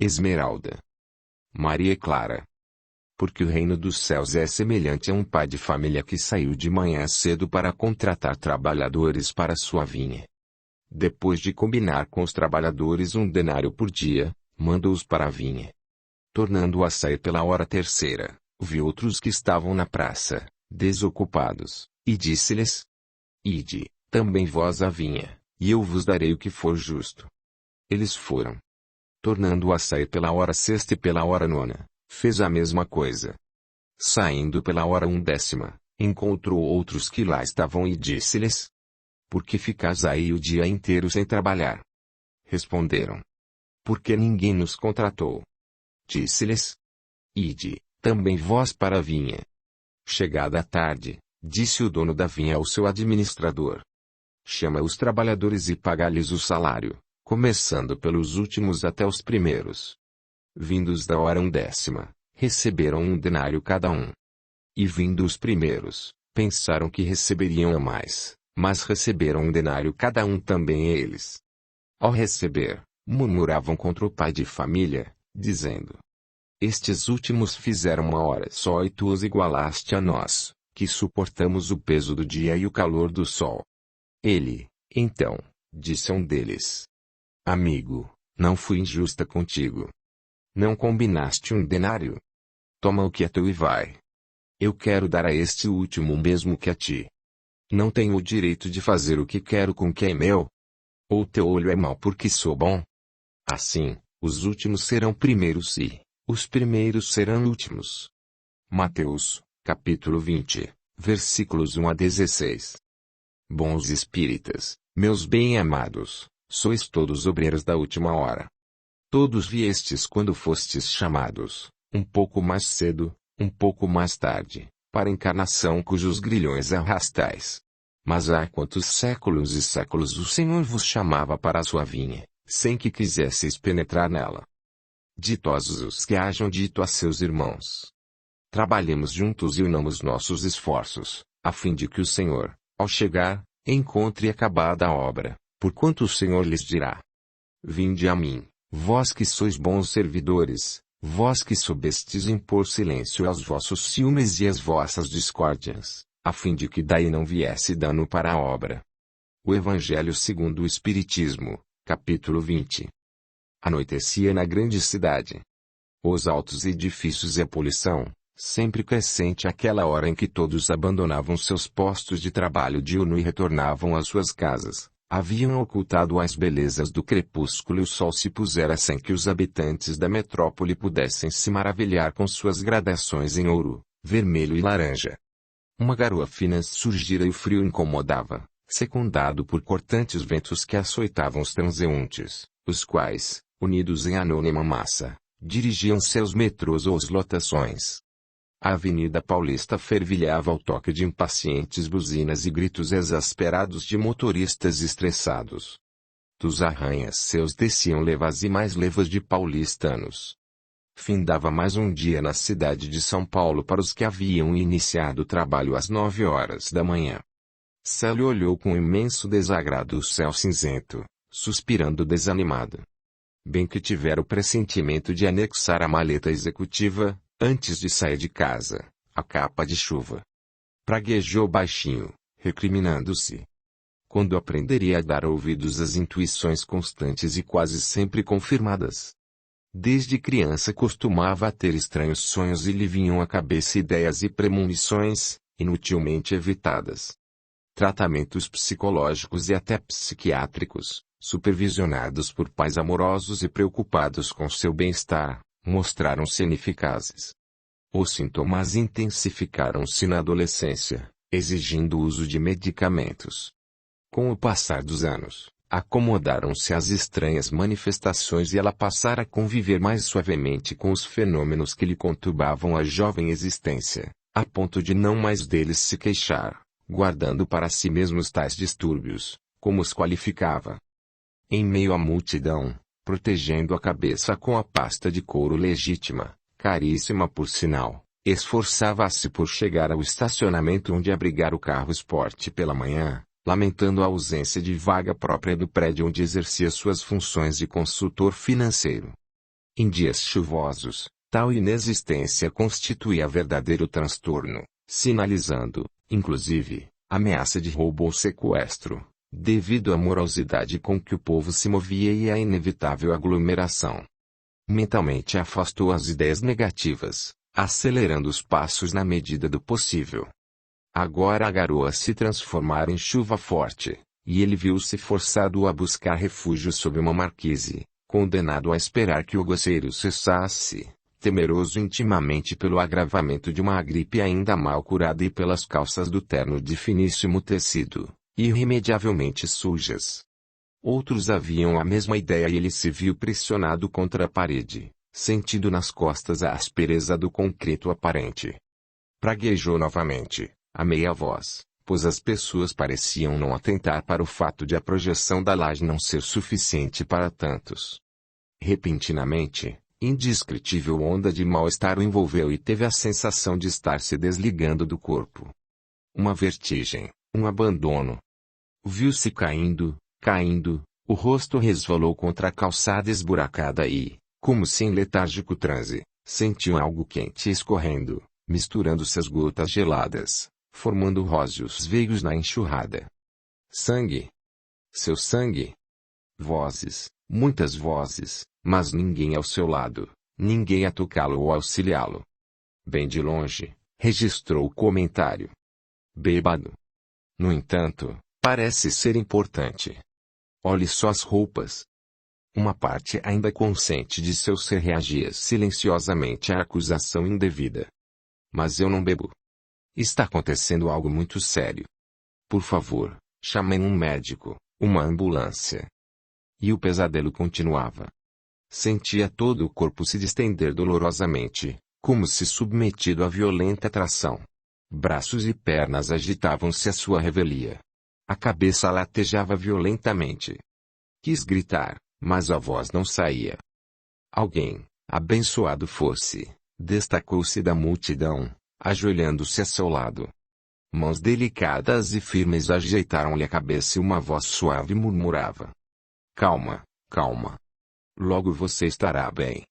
Esmeralda. Maria Clara. Porque o reino dos céus é semelhante a um pai de família que saiu de manhã cedo para contratar trabalhadores para sua vinha. Depois de combinar com os trabalhadores 1 denário por dia, manda-os para a vinha. Tornando a sair pela hora terceira, viu outros que estavam na praça, desocupados, e disse-lhes: Ide, também vós à vinha, e eu vos darei o que for justo. Eles foram. Tornando a sair pela hora sexta e pela hora nona, fez a mesma coisa. Saindo pela hora 10ª, encontrou outros que lá estavam e disse-lhes: Por que ficais aí o dia inteiro sem trabalhar? Responderam: Porque ninguém nos contratou. Disse-lhes: Ide, também vós para a vinha. Chegada a tarde, disse o dono da vinha ao seu administrador: Chama os trabalhadores e paga-lhes o salário, começando pelos últimos até os primeiros. Vindos da hora 10ª, receberam 1 denário cada um. E vindo os primeiros, pensaram que receberiam a mais, mas receberam 1 denário cada um também eles. Ao receber, murmuravam contra o pai de família, dizendo: Estes últimos fizeram 1 hora só e tu os igualaste a nós, que suportamos o peso do dia e o calor do sol. Ele, então, disse a um deles: Amigo, não fui injusta contigo. Não combinaste 1 denário? Toma o que é teu e vai. Eu quero dar a este último o mesmo que a ti. Não tenho o direito de fazer o que quero com o que é meu? Ou teu olho é mau porque sou bom? Assim, os últimos serão primeiros e os primeiros serão últimos. Mateus, capítulo 20, versículos 1 a 16. Bons espíritas, meus bem-amados, sois todos obreiros da última hora. Todos viestes quando fostes chamados, um pouco mais cedo, um pouco mais tarde, para a encarnação cujos grilhões arrastais. Mas há quantos séculos e séculos o Senhor vos chamava para a sua vinha, sem que quisesseis penetrar nela. Ditosos os que hajam dito a seus irmãos: Trabalhemos juntos e unamos nossos esforços, a fim de que o Senhor, ao chegar, encontre acabada a obra, porquanto o Senhor lhes dirá: Vinde a mim, vós que sois bons servidores, vós que soubestes impor silêncio aos vossos ciúmes e às vossas discórdias, a fim de que daí não viesse dano para a obra. O Evangelho segundo o Espiritismo, capítulo 20. Anoitecia na grande cidade. Os altos edifícios e a poluição, sempre crescente àquela hora em que todos abandonavam seus postos de trabalho diurno e retornavam às suas casas, haviam ocultado as belezas do crepúsculo e o sol se pusera sem que os habitantes da metrópole pudessem se maravilhar com suas gradações em ouro, vermelho e laranja. Uma garoa fina surgira e o frio incomodava, secundado por cortantes ventos que açoitavam os transeuntes, os quais, unidos em anônima massa, dirigiam-se aos metrôs ou às lotações. A Avenida Paulista fervilhava ao toque de impacientes buzinas e gritos exasperados de motoristas estressados. Dos arranha-céus desciam levas e mais levas de paulistanos. Findava mais um dia na cidade de São Paulo para os que haviam iniciado o trabalho às 9 horas da manhã. Célio olhou com imenso desagrado o céu cinzento, suspirando desanimado. Bem que tivera o pressentimento de anexar à maleta executiva, antes de sair de casa, a capa de chuva. Praguejou baixinho, recriminando-se. Quando aprenderia a dar ouvidos às intuições constantes e quase sempre confirmadas? Desde criança costumava a ter estranhos sonhos e lhe vinham à cabeça ideias e premonições, inutilmente evitadas. Tratamentos psicológicos e até psiquiátricos, supervisionados por pais amorosos e preocupados com seu bem-estar, mostraram-se ineficazes. Os sintomas intensificaram-se na adolescência, exigindo o uso de medicamentos. Com o passar dos anos, acomodaram-se as estranhas manifestações e ela passara a conviver mais suavemente com os fenômenos que lhe conturbavam a jovem existência, a ponto de não mais deles se queixar, guardando para si mesmo os tais distúrbios, como os qualificava. Em meio à multidão, protegendo a cabeça com a pasta de couro legítima, caríssima por sinal, esforçava-se por chegar ao estacionamento onde abrigar o carro esporte pela manhã, lamentando a ausência de vaga própria do prédio onde exercia suas funções de consultor financeiro. Em dias chuvosos, tal inexistência constituía verdadeiro transtorno, sinalizando, inclusive, ameaça de roubo ou sequestro, devido à morosidade com que o povo se movia e à inevitável aglomeração. Mentalmente afastou as ideias negativas, acelerando os passos na medida do possível. Agora a garoa se transformara em chuva forte, e ele viu-se forçado a buscar refúgio sob uma marquise, condenado a esperar que o aguaceiro cessasse, temeroso intimamente pelo agravamento de uma gripe ainda mal curada e pelas calças do terno de finíssimo tecido, irremediavelmente sujas. Outros haviam a mesma ideia e ele se viu pressionado contra a parede, sentindo nas costas a aspereza do concreto aparente. Praguejou novamente, a meia voz, pois as pessoas pareciam não atentar para o fato de a projeção da laje não ser suficiente para tantos. Repentinamente, indescritível onda de mal-estar o envolveu e teve a sensação de estar se desligando do corpo. Uma vertigem, um abandono. Viu-se caindo, o rosto resvalou contra a calçada esburacada e, como se em letárgico transe, sentiu algo quente escorrendo, misturando-se às gotas geladas, formando róseos veios na enxurrada. Sangue. Seu sangue. Vozes, muitas vozes, mas ninguém ao seu lado, ninguém a tocá-lo ou auxiliá-lo. Bem de longe, registrou o comentário. Bêbado. No entanto, parece ser importante. Olhe só as roupas. Uma parte ainda consciente de seu ser reagia silenciosamente à acusação indevida. Mas eu não bebo. Está acontecendo algo muito sério. Por favor, chamem um médico, uma ambulância. E o pesadelo continuava. Sentia todo o corpo se distender dolorosamente, como se submetido a violenta atração. Braços e pernas agitavam-se à sua revelia. A cabeça latejava violentamente. Quis gritar, mas a voz não saía. Alguém, abençoado fosse, destacou-se da multidão, ajoelhando-se a seu lado. Mãos delicadas e firmes ajeitaram-lhe a cabeça e uma voz suave murmurava. Calma, calma. Logo você estará bem.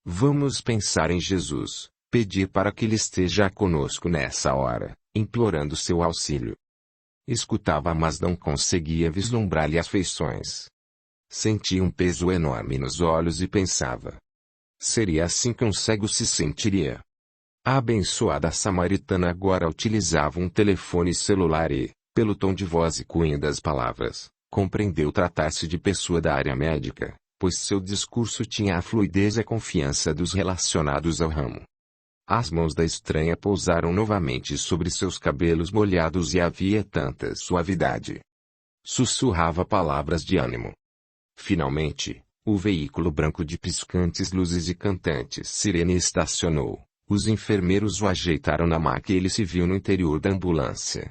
Vamos pensar em Jesus, pedir para que Ele esteja conosco nessa hora, implorando seu auxílio. Escutava mas não conseguia vislumbrar-lhe as feições. Sentia um peso enorme nos olhos e pensava. Seria assim que um cego se sentiria. A abençoada samaritana agora utilizava um telefone celular e, pelo tom de voz e cunho das palavras, compreendeu tratar-se de pessoa da área médica, pois seu discurso tinha a fluidez e a confiança dos relacionados ao ramo. As mãos da estranha pousaram novamente sobre seus cabelos molhados e havia tanta suavidade. Sussurrava palavras de ânimo. Finalmente, o veículo branco de piscantes luzes e cantantes sirene estacionou. Os enfermeiros o ajeitaram na maca e ele se viu no interior da ambulância.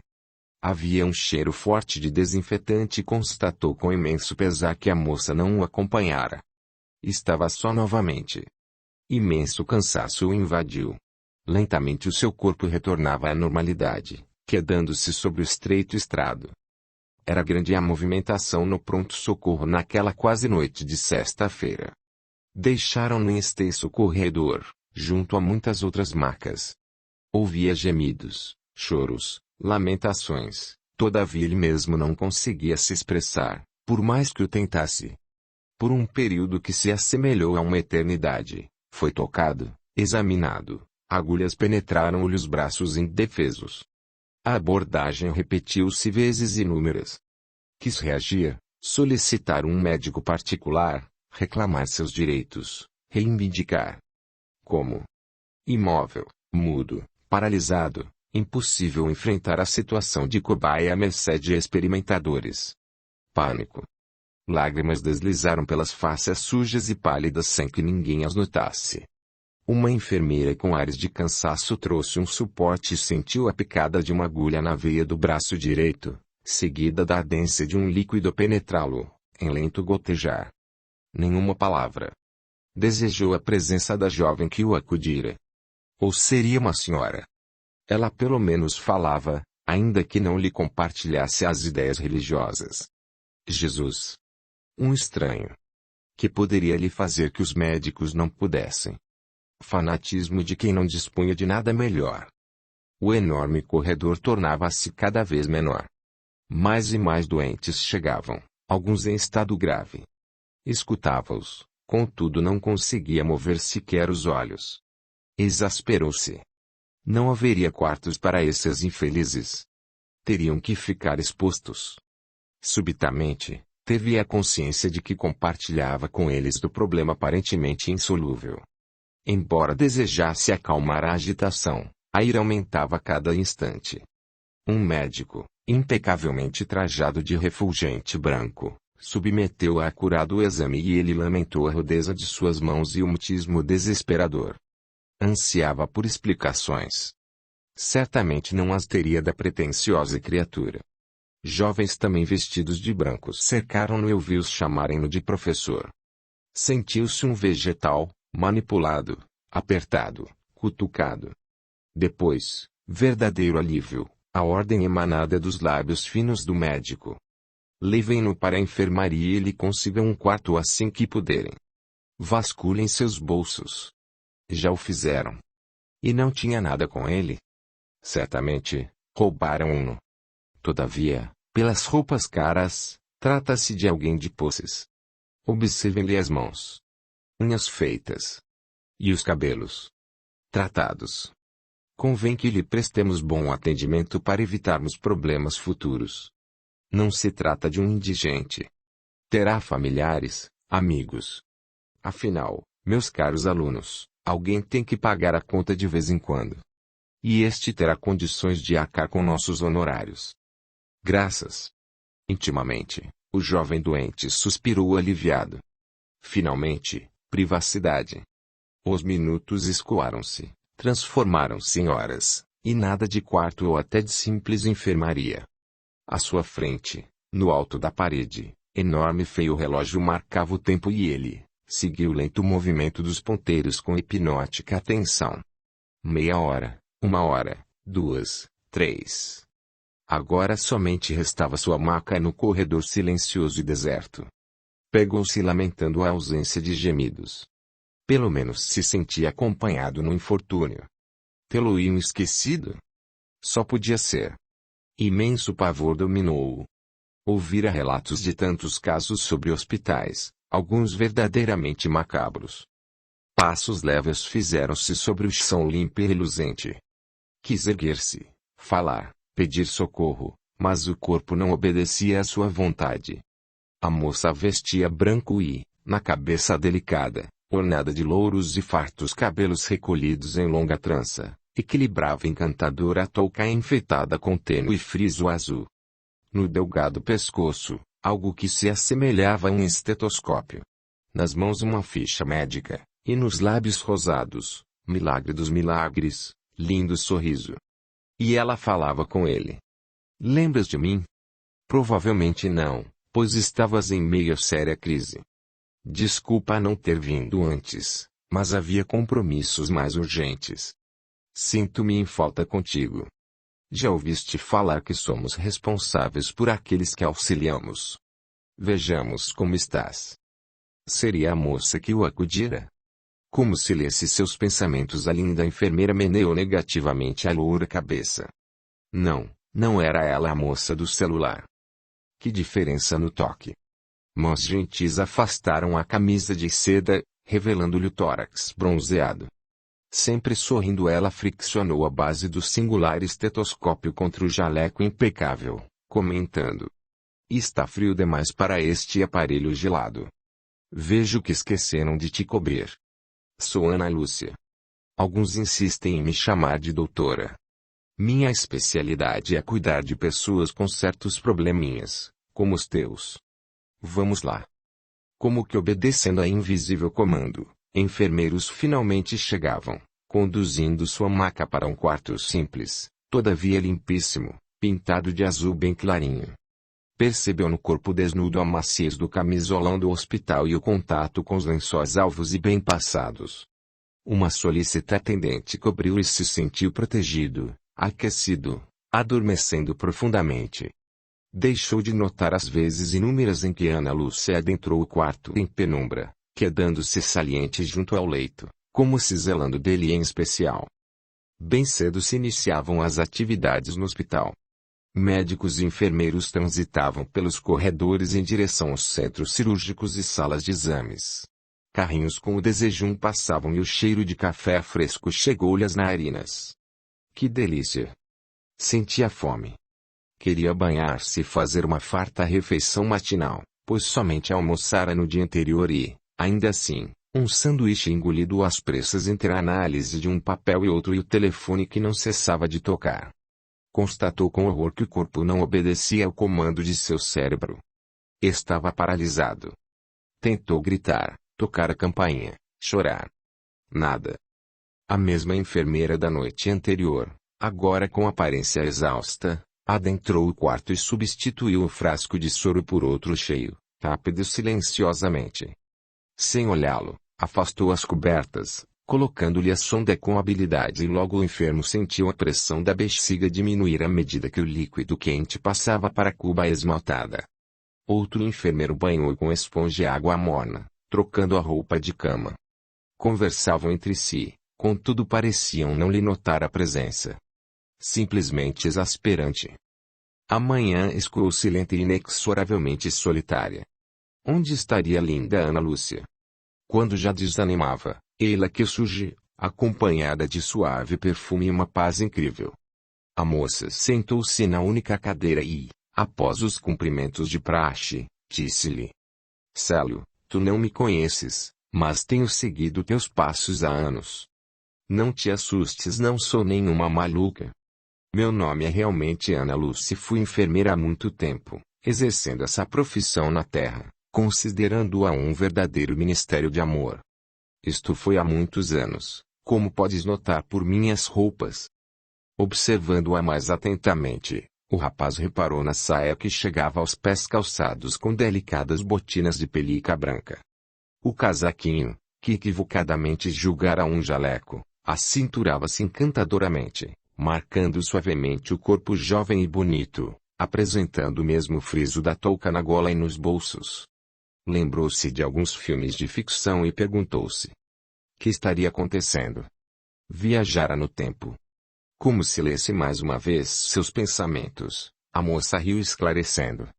Havia um cheiro forte de desinfetante e constatou com imenso pesar que a moça não o acompanhara. Estava só novamente. Imenso cansaço o invadiu. Lentamente o seu corpo retornava à normalidade, quedando-se sobre o estreito estrado. Era grande a movimentação no pronto-socorro naquela quase noite de sexta-feira. Deixaram-no em extenso corredor, junto a muitas outras macas. Ouvia gemidos, choros, lamentações, todavia ele mesmo não conseguia se expressar, por mais que o tentasse. Por um período que se assemelhou a uma eternidade, foi tocado, examinado, agulhas penetraram-lhe os braços indefesos. A abordagem repetiu-se vezes inúmeras. Quis reagir, solicitar um médico particular, reclamar seus direitos, reivindicar. Como? Imóvel, mudo, paralisado, impossível enfrentar a situação de cobaia à mercê de experimentadores. Pânico. Lágrimas deslizaram pelas faces sujas e pálidas sem que ninguém as notasse. Uma enfermeira com ares de cansaço trouxe um suporte e sentiu a picada de uma agulha na veia do braço direito, seguida da ardência de um líquido penetrá-lo, em lento gotejar. Nenhuma palavra. Desejou a presença da jovem que o acudira. Ou seria uma senhora. Ela pelo menos falava, ainda que não lhe compartilhasse as ideias religiosas. Jesus. Um estranho. Que poderia lhe fazer que os médicos não pudessem? Fanatismo de quem não dispunha de nada melhor. O enorme corredor tornava-se cada vez menor. Mais e mais doentes chegavam, alguns em estado grave. Escutava-os, contudo não conseguia mover sequer os olhos. Exasperou-se. Não haveria quartos para esses infelizes. Teriam que ficar expostos. Subitamente, teve a consciência de que compartilhava com eles do problema aparentemente insolúvel. Embora desejasse acalmar a agitação, a ira aumentava a cada instante. Um médico, impecavelmente trajado de refulgente branco, submeteu-a a acurado exame e ele lamentou a rudeza de suas mãos e o mutismo desesperador. Ansiava por explicações. Certamente não as teria da pretensiosa criatura. Jovens também vestidos de branco cercaram-no e ouviu-os chamarem-no de professor. Sentiu-se um vegetal, manipulado, apertado, cutucado. Depois, verdadeiro alívio, a ordem emanada dos lábios finos do médico. Levem-no para a enfermaria e lhe consigam um quarto assim que puderem. Vasculhem seus bolsos. Já o fizeram. E não tinha nada com ele? Certamente, roubaram-no. Todavia, pelas roupas caras, trata-se de alguém de posses. Observem-lhe as mãos. Unhas feitas. E os cabelos. Tratados. Convém que lhe prestemos bom atendimento para evitarmos problemas futuros. Não se trata de um indigente. Terá familiares, amigos. Afinal, meus caros alunos, alguém tem que pagar a conta de vez em quando. E este terá condições de arcar com nossos honorários. Graças. Intimamente, o jovem doente suspirou aliviado. Finalmente, privacidade. Os minutos escoaram-se, transformaram-se em horas, e nada de quarto ou até de simples enfermaria. À sua frente, no alto da parede, enorme e feio relógio marcava o tempo e ele seguiu o lento movimento dos ponteiros com hipnótica atenção. Meia hora, 1 hora, 2, 3. Agora somente restava sua maca no corredor silencioso e deserto. Pegou-se lamentando a ausência de gemidos. Pelo menos se sentia acompanhado no infortúnio. Tê-lo-iam esquecido? Só podia ser. Imenso pavor dominou-o. Ouvira relatos de tantos casos sobre hospitais, alguns verdadeiramente macabros. Passos leves fizeram-se sobre o chão limpo e reluzente. Quis erguer-se, falar, pedir socorro, mas o corpo não obedecia à sua vontade. A moça vestia branco e, na cabeça delicada, ornada de louros e fartos cabelos recolhidos em longa trança, equilibrava encantadora a touca enfeitada com tênue friso azul. No delgado pescoço, algo que se assemelhava a um estetoscópio. Nas mãos uma ficha médica, e nos lábios rosados, milagre dos milagres, lindo sorriso. E ela falava com ele. Lembras de mim? Provavelmente não, pois estavas em meio a séria crise. Desculpa não ter vindo antes, mas havia compromissos mais urgentes. Sinto-me em falta contigo. Já ouviste falar que somos responsáveis por aqueles que auxiliamos. Vejamos como estás. Seria a moça que o acudira? Como se lesse seus pensamentos, a linda enfermeira meneou negativamente a loura cabeça. Não, não era ela a moça do celular. Que diferença no toque. Mãos gentis afastaram a camisa de seda, revelando-lhe o tórax bronzeado. Sempre sorrindo, ela friccionou a base do singular estetoscópio contra o jaleco impecável, comentando. Está frio demais para este aparelho gelado. Vejo que esqueceram de te cobrir. Sou Ana Lúcia. Alguns insistem em me chamar de doutora. Minha especialidade é cuidar de pessoas com certos probleminhas, como os teus. Vamos lá. Como que obedecendo a invisível comando, enfermeiros finalmente chegavam, conduzindo sua maca para um quarto simples, todavia limpíssimo, pintado de azul bem clarinho. Percebeu no corpo desnudo a maciez do camisolão do hospital e o contato com os lençóis alvos e bem passados. Uma solícita atendente cobriu e se sentiu protegido, aquecido, adormecendo profundamente. Deixou de notar as vezes inúmeras em que Ana Lúcia adentrou o quarto em penumbra, quedando-se saliente junto ao leito, como se zelando dele em especial. Bem cedo se iniciavam as atividades no hospital. Médicos e enfermeiros transitavam pelos corredores em direção aos centros cirúrgicos e salas de exames. Carrinhos com o desejum passavam e o cheiro de café fresco chegou-lhe às narinas. Que delícia! Sentia fome. Queria banhar-se e fazer uma farta refeição matinal, pois somente almoçara no dia anterior e, ainda assim, um sanduíche engolido às pressas entre a análise de um papel e outro e o telefone que não cessava de tocar. Constatou com horror que o corpo não obedecia ao comando de seu cérebro. Estava paralisado. Tentou gritar, tocar a campainha, chorar. Nada. A mesma enfermeira da noite anterior, agora com aparência exausta, adentrou o quarto e substituiu o frasco de soro por outro cheio, rápido e silenciosamente. Sem olhá-lo, afastou as cobertas, colocando-lhe a sonda com habilidade e logo o enfermo sentiu a pressão da bexiga diminuir à medida que o líquido quente passava para a cuba esmaltada. Outro enfermeiro banhou com esponja e água morna, trocando a roupa de cama. Conversavam entre si, contudo pareciam não lhe notar a presença. Simplesmente exasperante. A manhã escoou-se lenta e inexoravelmente solitária. Onde estaria a linda Ana Lúcia? Quando já desanimava, eila que surge, acompanhada de suave perfume e uma paz incrível. A moça sentou-se na única cadeira e, após os cumprimentos de praxe, disse-lhe: Célio, tu não me conheces, mas tenho seguido teus passos há anos. Não te assustes, não sou nenhuma maluca. Meu nome é realmente Ana Lúcia e fui enfermeira há muito tempo, exercendo essa profissão na Terra, considerando-a um verdadeiro ministério de amor. Isto foi há muitos anos, como podes notar por minhas roupas. Observando-a mais atentamente, o rapaz reparou na saia que chegava aos pés calçados com delicadas botinas de pelica branca. O casaquinho, que equivocadamente julgara um jaleco, acinturava-se encantadoramente, marcando suavemente o corpo jovem e bonito, apresentando o mesmo friso da touca na gola e nos bolsos. Lembrou-se de alguns filmes de ficção e perguntou-se: que estaria acontecendo? Viajara no tempo. Como se lesse mais uma vez seus pensamentos, a moça riu esclarecendo: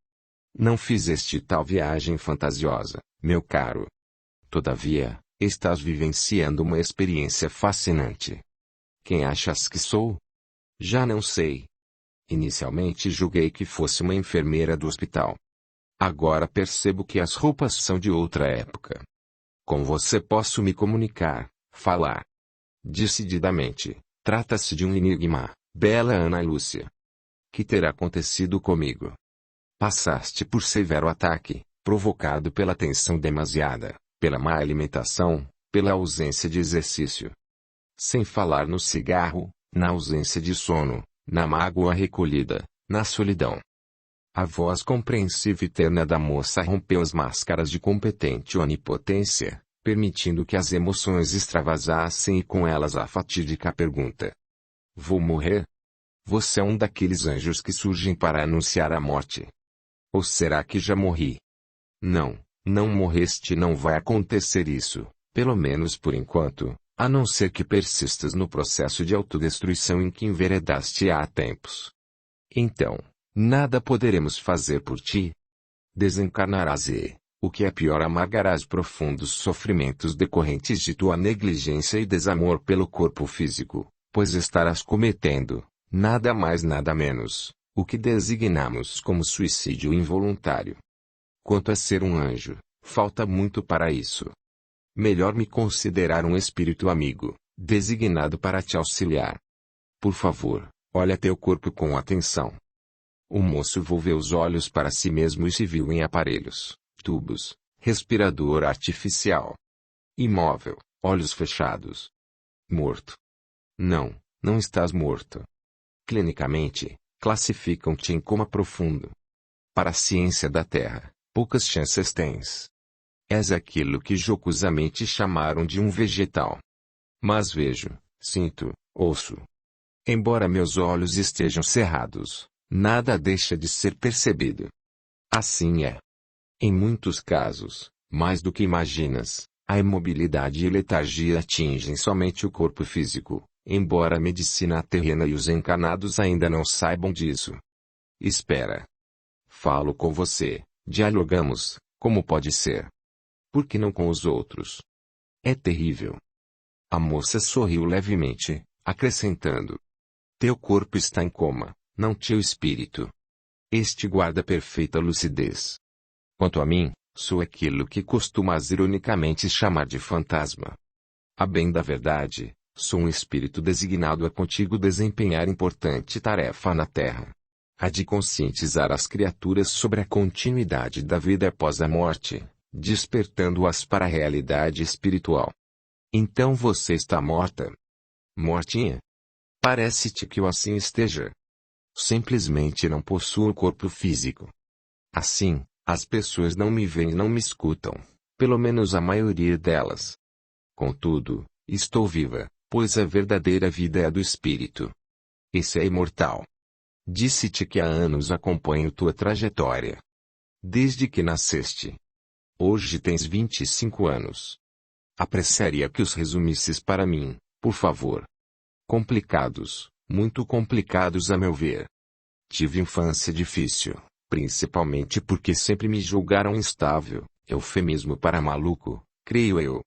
não fizeste tal viagem fantasiosa, meu caro. Todavia, estás vivenciando uma experiência fascinante. Quem achas que sou? Já não sei. Inicialmente julguei que fosse uma enfermeira do hospital. Agora percebo que as roupas são de outra época. Com você posso me comunicar, falar. Decididamente, trata-se de um enigma, bela Ana Lúcia. Que terá acontecido comigo? Passaste por severo ataque, provocado pela tensão demasiada, pela má alimentação, pela ausência de exercício. Sem falar no cigarro, na ausência de sono, na mágoa recolhida, na solidão. A voz compreensiva e terna da moça rompeu as máscaras de competente onipotência, permitindo que as emoções extravasassem e com elas a fatídica pergunta: vou morrer? Você é um daqueles anjos que surgem para anunciar a morte? Ou será que já morri? Não, não morreste e não vai acontecer isso, pelo menos por enquanto, a não ser que persistas no processo de autodestruição em que enveredaste há tempos. Então, nada poderemos fazer por ti. Desencarnarás e, o que é pior, amargarás profundos sofrimentos decorrentes de tua negligência e desamor pelo corpo físico, pois estarás cometendo, nada mais nada menos, o que designamos como suicídio involuntário. Quanto a ser um anjo, falta muito para isso. Melhor me considerar um espírito amigo, designado para te auxiliar. Por favor, olha teu corpo com atenção. O moço volveu os olhos para si mesmo e se viu em aparelhos, tubos, respirador artificial. Imóvel, olhos fechados. Morto. Não, não estás morto. Clinicamente, classificam-te em coma profundo. Para a ciência da Terra, poucas chances tens. És aquilo que jocosamente chamaram de um vegetal. Mas vejo, sinto, ouço. Embora meus olhos estejam cerrados, nada deixa de ser percebido. Assim é. Em muitos casos, mais do que imaginas, a imobilidade e letargia atingem somente o corpo físico, embora a medicina terrena e os encarnados ainda não saibam disso. Espera. Falo com você, dialogamos, como pode ser? Por que não com os outros? É terrível. A moça sorriu levemente, acrescentando: teu corpo está em coma, não teu espírito. Este guarda perfeita lucidez. Quanto a mim, sou aquilo que costumas ironicamente chamar de fantasma. A bem da verdade, sou um espírito designado a contigo desempenhar importante tarefa na Terra. A de conscientizar as criaturas sobre a continuidade da vida após a morte, despertando-as para a realidade espiritual. Então você está morta? Mortinha? Parece-te que eu assim esteja. Simplesmente não possuo corpo físico. Assim, as pessoas não me veem e não me escutam, pelo menos a maioria delas. Contudo, estou viva, pois a verdadeira vida é a do espírito. Esse é imortal. Disse-te que há anos acompanho tua trajetória. Desde que nasceste. Hoje tens 25 anos. Apreciaria que os resumisses para mim, por favor. Complicados, muito complicados a meu ver. Tive infância difícil, principalmente porque sempre me julgaram instável, eufemismo para maluco, creio eu.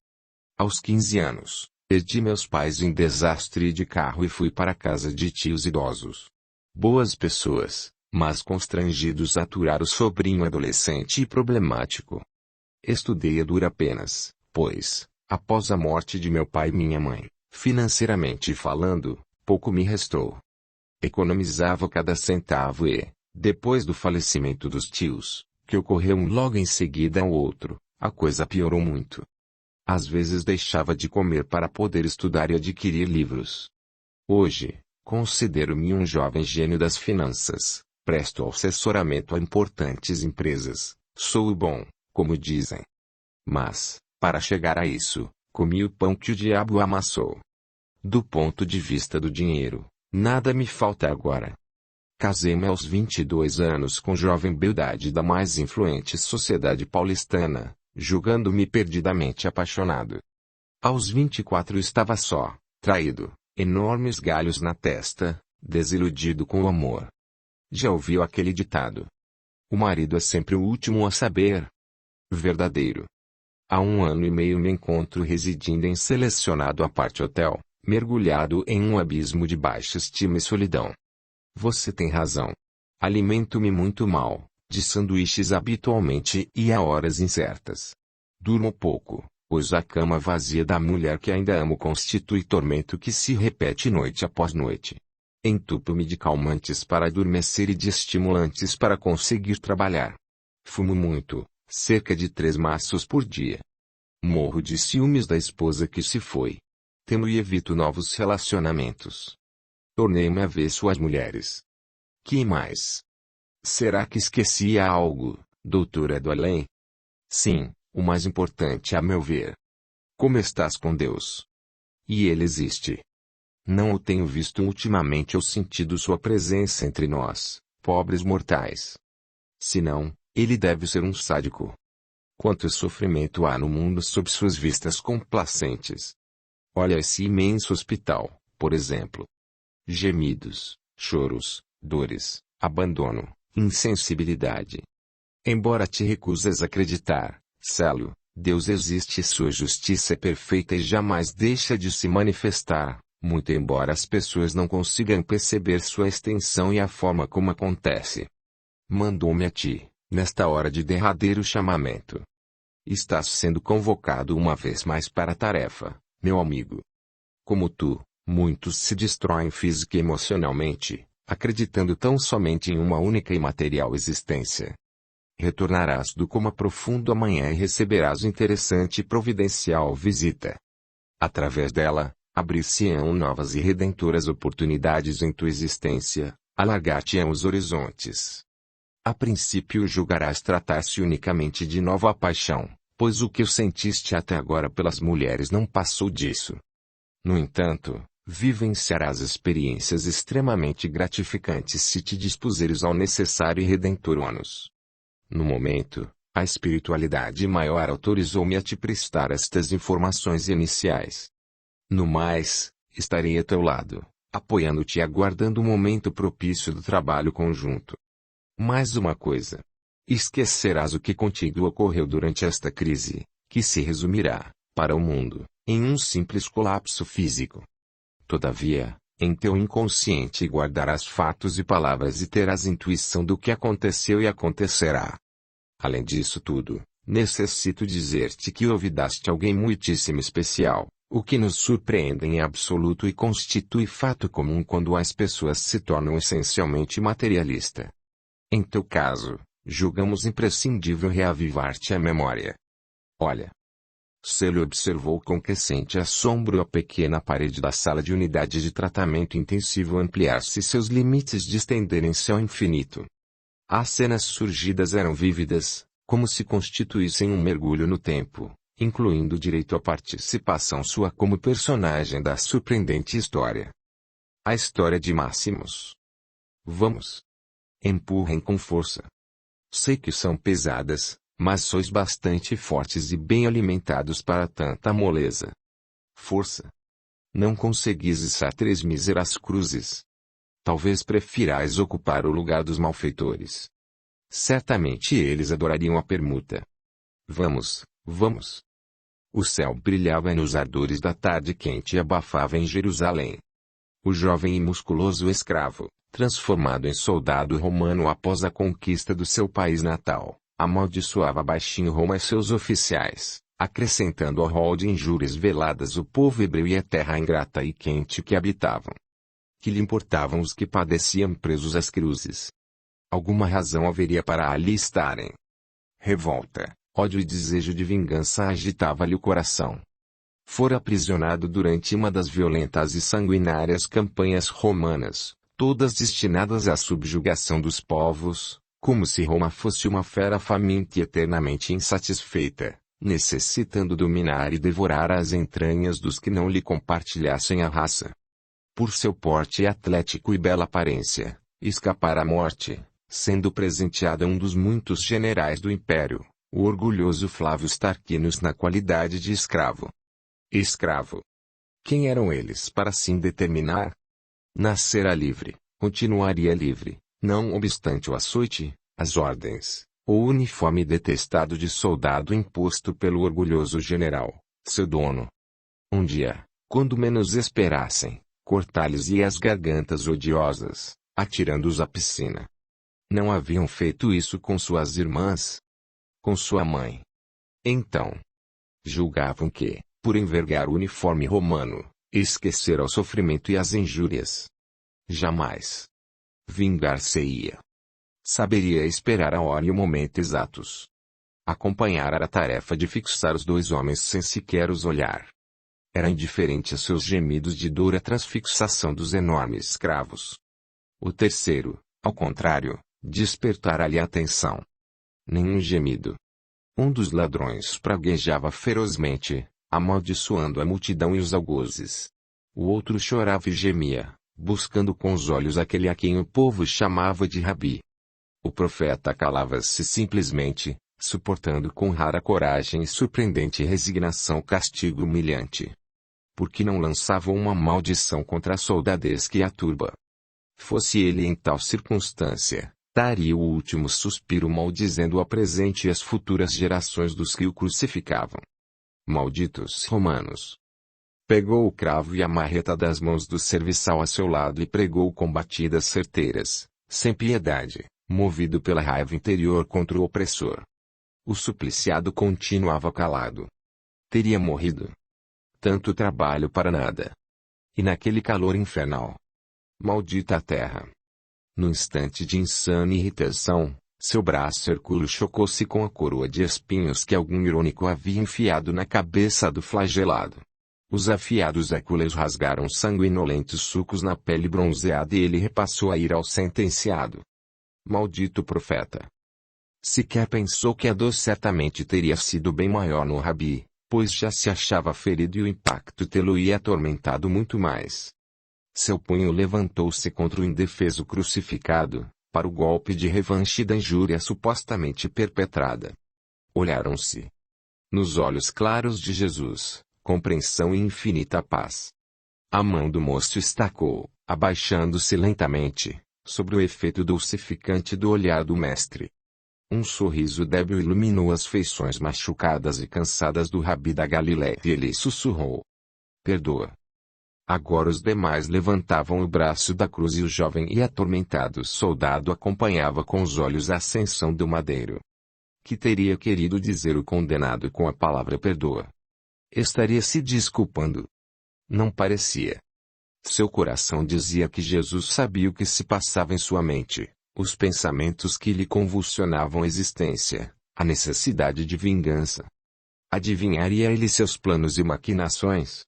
Aos 15 anos, perdi meus pais em desastre de carro e fui para a casa de tios idosos. Boas pessoas, mas constrangidos a aturar o sobrinho adolescente e problemático. Estudei a duras penas, pois, após a morte de meu pai e minha mãe, financeiramente falando, pouco me restou. Economizava cada centavo e, depois do falecimento dos tios, que ocorreu um logo em seguida ao outro, a coisa piorou muito. Às vezes deixava de comer para poder estudar e adquirir livros. Hoje, considero-me um jovem gênio das finanças, presto assessoramento a importantes empresas, sou bom, como dizem. Mas, para chegar a isso, comi o pão que o diabo amassou. Do ponto de vista do dinheiro, nada me falta agora. Casei-me aos 22 anos com jovem beldade da mais influente sociedade paulistana, julgando-me perdidamente apaixonado. Aos 24 estava só, traído, enormes galhos na testa, desiludido com o amor. Já ouviu aquele ditado? O marido é sempre o último a saber. Verdadeiro. Há 1 ano e meio me encontro residindo em selecionado apart hotel, mergulhado em um abismo de baixa estima e solidão. Você tem razão. Alimento-me muito mal, de sanduíches habitualmente e a horas incertas. Durmo pouco, pois a cama vazia da mulher que ainda amo constitui tormento que se repete noite após noite. Entupo-me de calmantes para adormecer e de estimulantes para conseguir trabalhar. Fumo muito, cerca de 3 maços por dia. Morro de ciúmes da esposa que se foi. Temo e evito novos relacionamentos. Tornei-me avesso às mulheres. Que mais? Será que esquecia algo, doutora do além? Sim, o mais importante a meu ver. Como estás com Deus? E ele existe? Não o tenho visto ultimamente ou sentido sua presença entre nós, pobres mortais. Se não, ele deve ser um sádico. Quanto sofrimento há no mundo sob suas vistas complacentes. Olha esse imenso hospital, por exemplo. Gemidos, choros, dores, abandono, insensibilidade. Embora te recuses a acreditar, Célio, Deus existe e sua justiça é perfeita e jamais deixa de se manifestar, muito embora as pessoas não consigam perceber sua extensão e a forma como acontece. Mandou-me a ti, nesta hora de derradeiro chamamento. Estás sendo convocado uma vez mais para a tarefa, meu amigo. Como tu, muitos se destroem física e emocionalmente, acreditando tão somente em uma única e material existência. Retornarás do coma profundo amanhã e receberás interessante e providencial visita. Através dela, abrir-se-ão novas e redentoras oportunidades em tua existência, alargar-te-ão os horizontes. A princípio julgarás tratar-se unicamente de nova paixão, pois o que sentiste até agora pelas mulheres não passou disso. No entanto, Vivenciarás experiências extremamente gratificantes se te dispuseres ao necessário e redentor ônus. No momento, a espiritualidade maior autorizou-me a te prestar estas informações iniciais. No mais, estarei a teu lado, apoiando-te e aguardando o momento propício do trabalho conjunto. Mais uma coisa. Esquecerás o que contigo ocorreu durante esta crise, que se resumirá, para o mundo, em um simples colapso físico. Todavia, em teu inconsciente guardarás fatos e palavras e terás intuição do que aconteceu e acontecerá. Além disso tudo, necessito dizer-te que ouvidaste alguém muitíssimo especial, o que nos surpreende em absoluto e constitui fato comum quando as pessoas se tornam essencialmente materialistas. Em teu caso, julgamos imprescindível reavivar-te a memória. Olha. Célio observou com crescente assombro a pequena parede da sala de unidade de tratamento intensivo ampliar-se e seus limites distenderem-se ao infinito. As cenas surgidas eram vívidas, como se constituíssem um mergulho no tempo, incluindo direito à participação sua como personagem da surpreendente história. A história de Máximos. Vamos. Empurrem com força. Sei que são pesadas, mas sois bastante fortes e bem alimentados para tanta moleza. Força. Não conseguis içar 3 míseras cruzes. Talvez prefirais ocupar o lugar dos malfeitores. Certamente eles adorariam a permuta. Vamos, vamos. O céu brilhava nos ardores da tarde quente e abafava em Jerusalém. O jovem e musculoso escravo, transformado em soldado romano após a conquista do seu país natal, amaldiçoava baixinho Roma e seus oficiais, acrescentando ao rol de injúrias veladas o povo hebreu e a terra ingrata e quente que habitavam. Que lhe importavam os que padeciam presos às cruzes? Alguma razão haveria para ali estarem. Revolta, ódio e desejo de vingança agitava-lhe o coração. Fora aprisionado durante uma das violentas e sanguinárias campanhas romanas, todas destinadas à subjugação dos povos, como se Roma fosse uma fera faminta e eternamente insatisfeita, necessitando dominar e devorar as entranhas dos que não lhe compartilhassem a raça. Por seu porte atlético e bela aparência, escapar à morte, sendo presenteado a um dos muitos generais do império, o orgulhoso Flávio Tarquinius na qualidade de escravo. Escravo. Quem eram eles para assim determinar? Nascera livre, continuaria livre, não obstante o açoite, as ordens, o uniforme detestado de soldado imposto pelo orgulhoso general, seu dono. Um dia, quando menos esperassem, cortar-lhes-ia as gargantas odiosas, atirando-os à piscina. Não haviam feito isso com suas irmãs? Com sua mãe? Então, julgavam que, por envergar o uniforme romano, esquecera o sofrimento e as injúrias. Jamais. Vingar-se-ia. Saberia esperar a hora e o momento exatos. Acompanhar a tarefa de fixar os 2 homens sem sequer os olhar. Era indiferente a seus gemidos de dor a transfixação dos enormes escravos. O terceiro, ao contrário, despertara-lhe a atenção. Nenhum gemido. Um dos ladrões praguejava ferozmente, amaldiçoando a multidão e os algozes. O outro chorava e gemia, buscando com os olhos aquele a quem o povo chamava de Rabi. O profeta calava-se simplesmente, suportando com rara coragem e surpreendente resignação o castigo humilhante. Por que não lançavam uma maldição contra a soldadez que a turba? Fosse ele em tal circunstância, daria o último suspiro maldizendo o presente e as futuras gerações dos que o crucificavam. Malditos romanos! Pegou o cravo e a marreta das mãos do serviçal a seu lado e pregou com batidas certeiras, sem piedade, movido pela raiva interior contra o opressor. O supliciado continuava calado. Teria morrido. Tanto trabalho para nada. E naquele calor infernal. Maldita a terra! No instante de insana irritação, seu braço hercúleo chocou-se com a coroa de espinhos que algum irônico havia enfiado na cabeça do flagelado. Os afiados écules rasgaram sanguinolentos sulcos na pele bronzeada e ele repassou a ira ao sentenciado. Maldito profeta! Sequer pensou que a dor certamente teria sido bem maior no Rabi, pois já se achava ferido e o impacto tê-lo-ia atormentado muito mais. Seu punho levantou-se contra o indefeso crucificado, para o golpe de revanche da injúria supostamente perpetrada. Olharam-se. Nos olhos claros de Jesus, compreensão e infinita paz. A mão do moço estacou, abaixando-se lentamente, sobre o efeito dulcificante do olhar do mestre. Um sorriso débil iluminou as feições machucadas e cansadas do rabi da Galiléia e ele sussurrou: perdoa. Agora os demais levantavam o braço da cruz e o jovem e atormentado soldado acompanhava com os olhos a ascensão do madeiro. Que teria querido dizer o condenado com a palavra perdoa? Estaria se desculpando? Não parecia. Seu coração dizia que Jesus sabia o que se passava em sua mente, os pensamentos que lhe convulsionavam a existência, a necessidade de vingança. Adivinharia ele seus planos e maquinações?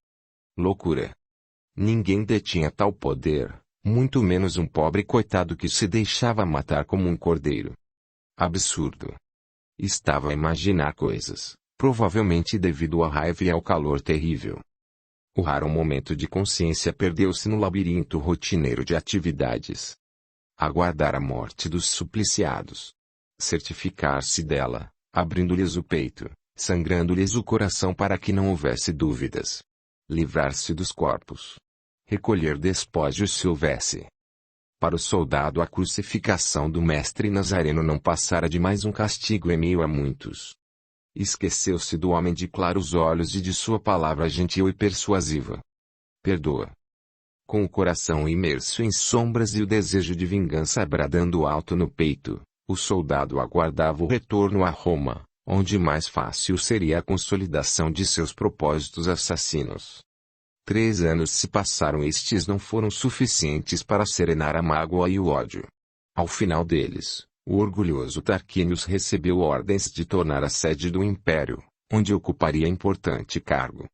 Loucura. Ninguém detinha tal poder, muito menos um pobre coitado que se deixava matar como um cordeiro. Absurdo. Estava a imaginar coisas, provavelmente devido à raiva e ao calor terrível. O raro momento de consciência perdeu-se no labirinto rotineiro de atividades. Aguardar a morte dos supliciados. Certificar-se dela, abrindo-lhes o peito, sangrando-lhes o coração para que não houvesse dúvidas. Livrar-se dos corpos. Recolher despojos se houvesse. Para o soldado a crucificação do mestre Nazareno não passara de mais um castigo em meio a muitos. Esqueceu-se do homem de claros olhos e de sua palavra gentil e persuasiva. Perdoa. Com o coração imerso em sombras e o desejo de vingança bradando alto no peito, o soldado aguardava o retorno a Roma, onde mais fácil seria a consolidação de seus propósitos assassinos. 3 anos se passaram e estes não foram suficientes para serenar a mágoa e o ódio. Ao final deles, o orgulhoso Tarquínios recebeu ordens de tornar a sede do império, onde ocuparia importante cargo.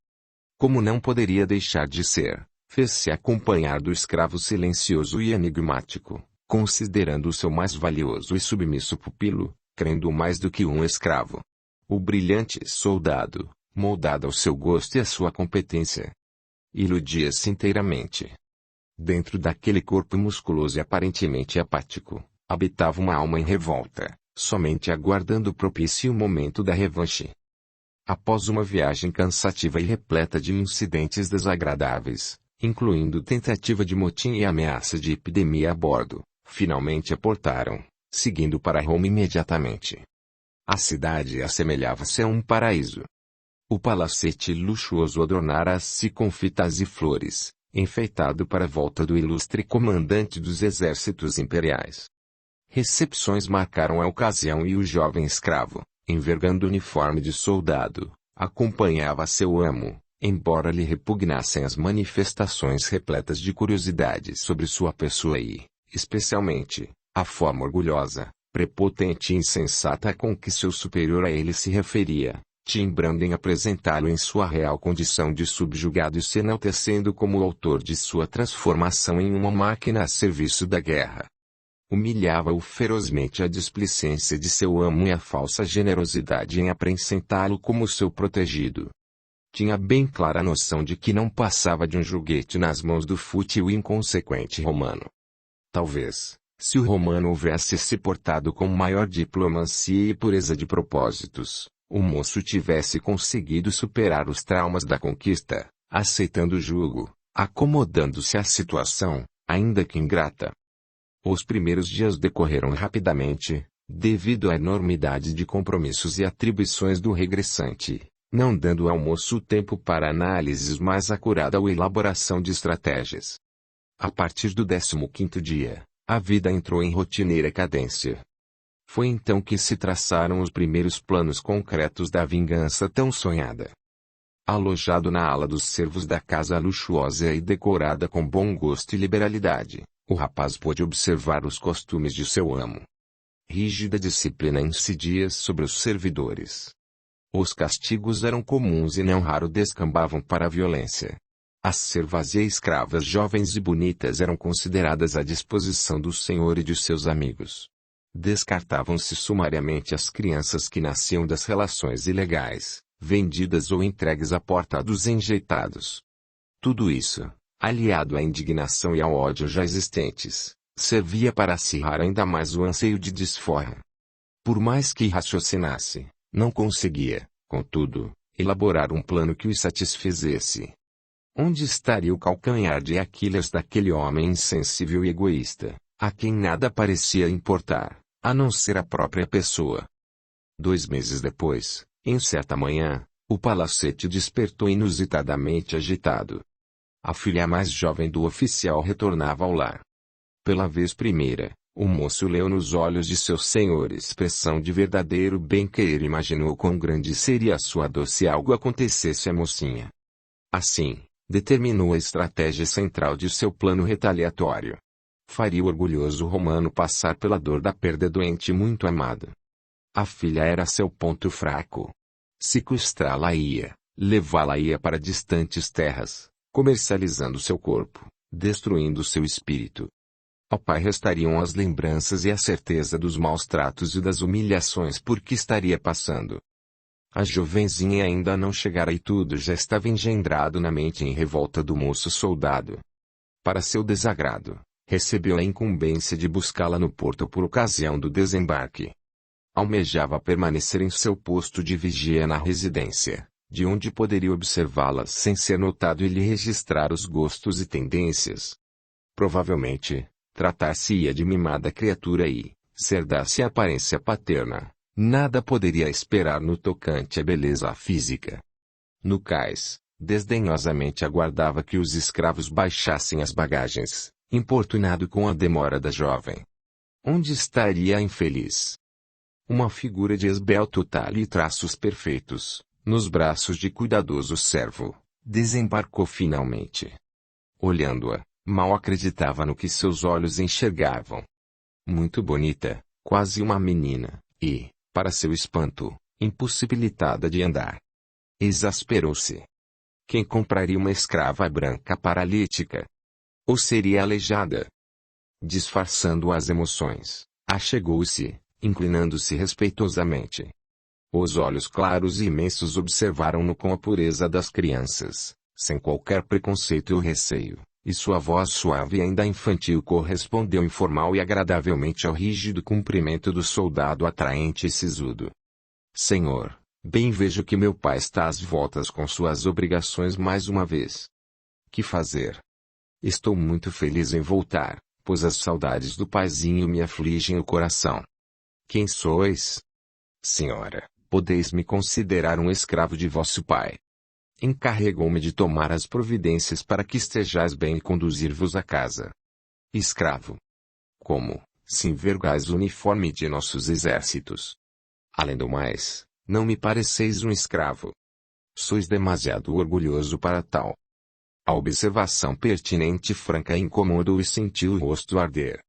Como não poderia deixar de ser, fez-se acompanhar do escravo silencioso e enigmático, considerando-o seu mais valioso e submisso pupilo, crendo mais do que um escravo. O brilhante soldado, moldado ao seu gosto e à sua competência, iludia-se inteiramente. Dentro daquele corpo musculoso e aparentemente apático, habitava uma alma em revolta, somente aguardando o propício momento da revanche. Após uma viagem cansativa e repleta de incidentes desagradáveis, incluindo tentativa de motim e ameaça de epidemia a bordo, finalmente aportaram, seguindo para Roma imediatamente. A cidade assemelhava-se a um paraíso. O palacete luxuoso adornara-se com fitas e flores, enfeitado para a volta do ilustre comandante dos exércitos imperiais. Recepções marcaram a ocasião e o jovem escravo, envergando o uniforme de soldado, acompanhava seu amo, embora lhe repugnassem as manifestações repletas de curiosidade sobre sua pessoa e, especialmente, a forma orgulhosa, prepotente e insensata com que seu superior a ele se referia, timbrando em apresentá-lo em sua real condição de subjugado e se enaltecendo como o autor de sua transformação em uma máquina a serviço da guerra. Humilhava-o ferozmente a displicência de seu amo e a falsa generosidade em apresentá-lo como seu protegido. Tinha bem clara a noção de que não passava de um joguete nas mãos do fútil e inconsequente romano. Talvez, se o romano houvesse se portado com maior diplomacia e pureza de propósitos, o moço tivesse conseguido superar os traumas da conquista, aceitando o jugo, acomodando-se à situação, ainda que ingrata. Os primeiros dias decorreram rapidamente, devido à enormidade de compromissos e atribuições do regressante, não dando ao moço tempo para análises mais acurada ou elaboração de estratégias. A partir do 15º dia, a vida entrou em rotineira cadência. Foi então que se traçaram os primeiros planos concretos da vingança tão sonhada. Alojado na ala dos servos da casa luxuosa e decorada com bom gosto e liberalidade, o rapaz pôde observar os costumes de seu amo. Rígida disciplina incidia sobre os servidores. Os castigos eram comuns e não raro descambavam para a violência. As servas e escravas jovens e bonitas eram consideradas à disposição do senhor e de seus amigos. Descartavam-se sumariamente as crianças que nasciam das relações ilegais, vendidas ou entregues à porta dos enjeitados. Tudo isso, aliado à indignação e ao ódio já existentes, servia para acirrar ainda mais o anseio de desforra. Por mais que raciocinasse, não conseguia, contudo, elaborar um plano que o satisfizesse. Onde estaria o calcanhar de Aquiles daquele homem insensível e egoísta, a quem nada parecia importar, a não ser a própria pessoa? 2 meses depois, em certa manhã, o palacete despertou inusitadamente agitado. A filha mais jovem do oficial retornava ao lar. Pela vez primeira, o moço leu nos olhos de seu senhor expressão de verdadeiro bem-querer e imaginou quão grande seria a sua dor se algo acontecesse à mocinha. Assim, determinou a estratégia central de seu plano retaliatório. Faria o orgulhoso romano passar pela dor da perda do ente muito amado. A filha era seu ponto fraco. Sequestrá-la-ia, levá-la-ia para distantes terras, comercializando seu corpo, destruindo seu espírito. Ao pai restariam as lembranças e a certeza dos maus tratos e das humilhações por que estaria passando. A jovenzinha ainda não chegara e tudo já estava engendrado na mente em revolta do moço soldado. Para seu desagrado, recebeu a incumbência de buscá-la no porto por ocasião do desembarque. Almejava permanecer em seu posto de vigia na residência, de onde poderia observá-la sem ser notado e lhe registrar os gostos e tendências. Provavelmente, tratar-se-ia de mimada criatura e, ser da-se a aparência paterna, nada poderia esperar no tocante à beleza física. No cais, desdenhosamente aguardava que os escravos baixassem as bagagens, importunado com a demora da jovem. Onde estaria a infeliz? Uma figura de esbelto talhe e traços perfeitos, nos braços de cuidadoso servo, desembarcou finalmente. Olhando-a, mal acreditava no que seus olhos enxergavam. Muito bonita, quase uma menina, e, para seu espanto, impossibilitada de andar. Exasperou-se. Quem compraria uma escrava branca paralítica? Ou seria aleijada? Disfarçando as emoções, achegou-se, inclinando-se respeitosamente. Os olhos claros e imensos observaram-no com a pureza das crianças, sem qualquer preconceito ou receio, e sua voz suave e ainda infantil correspondeu informal e agradavelmente ao rígido cumprimento do soldado atraente e sisudo. Senhor, bem vejo que meu pai está às voltas com suas obrigações mais uma vez. Que fazer? Estou muito feliz em voltar, pois as saudades do paizinho me afligem o coração. Quem sois? Senhora, podeis me considerar um escravo de vosso pai. Encarregou-me de tomar as providências para que estejais bem e conduzir-vos a casa. Escravo? Como, se envergais o uniforme de nossos exércitos? Além do mais, não me pareceis um escravo. Sois demasiado orgulhoso para tal. A observação pertinente e franca incomodou e sentiu o rosto arder.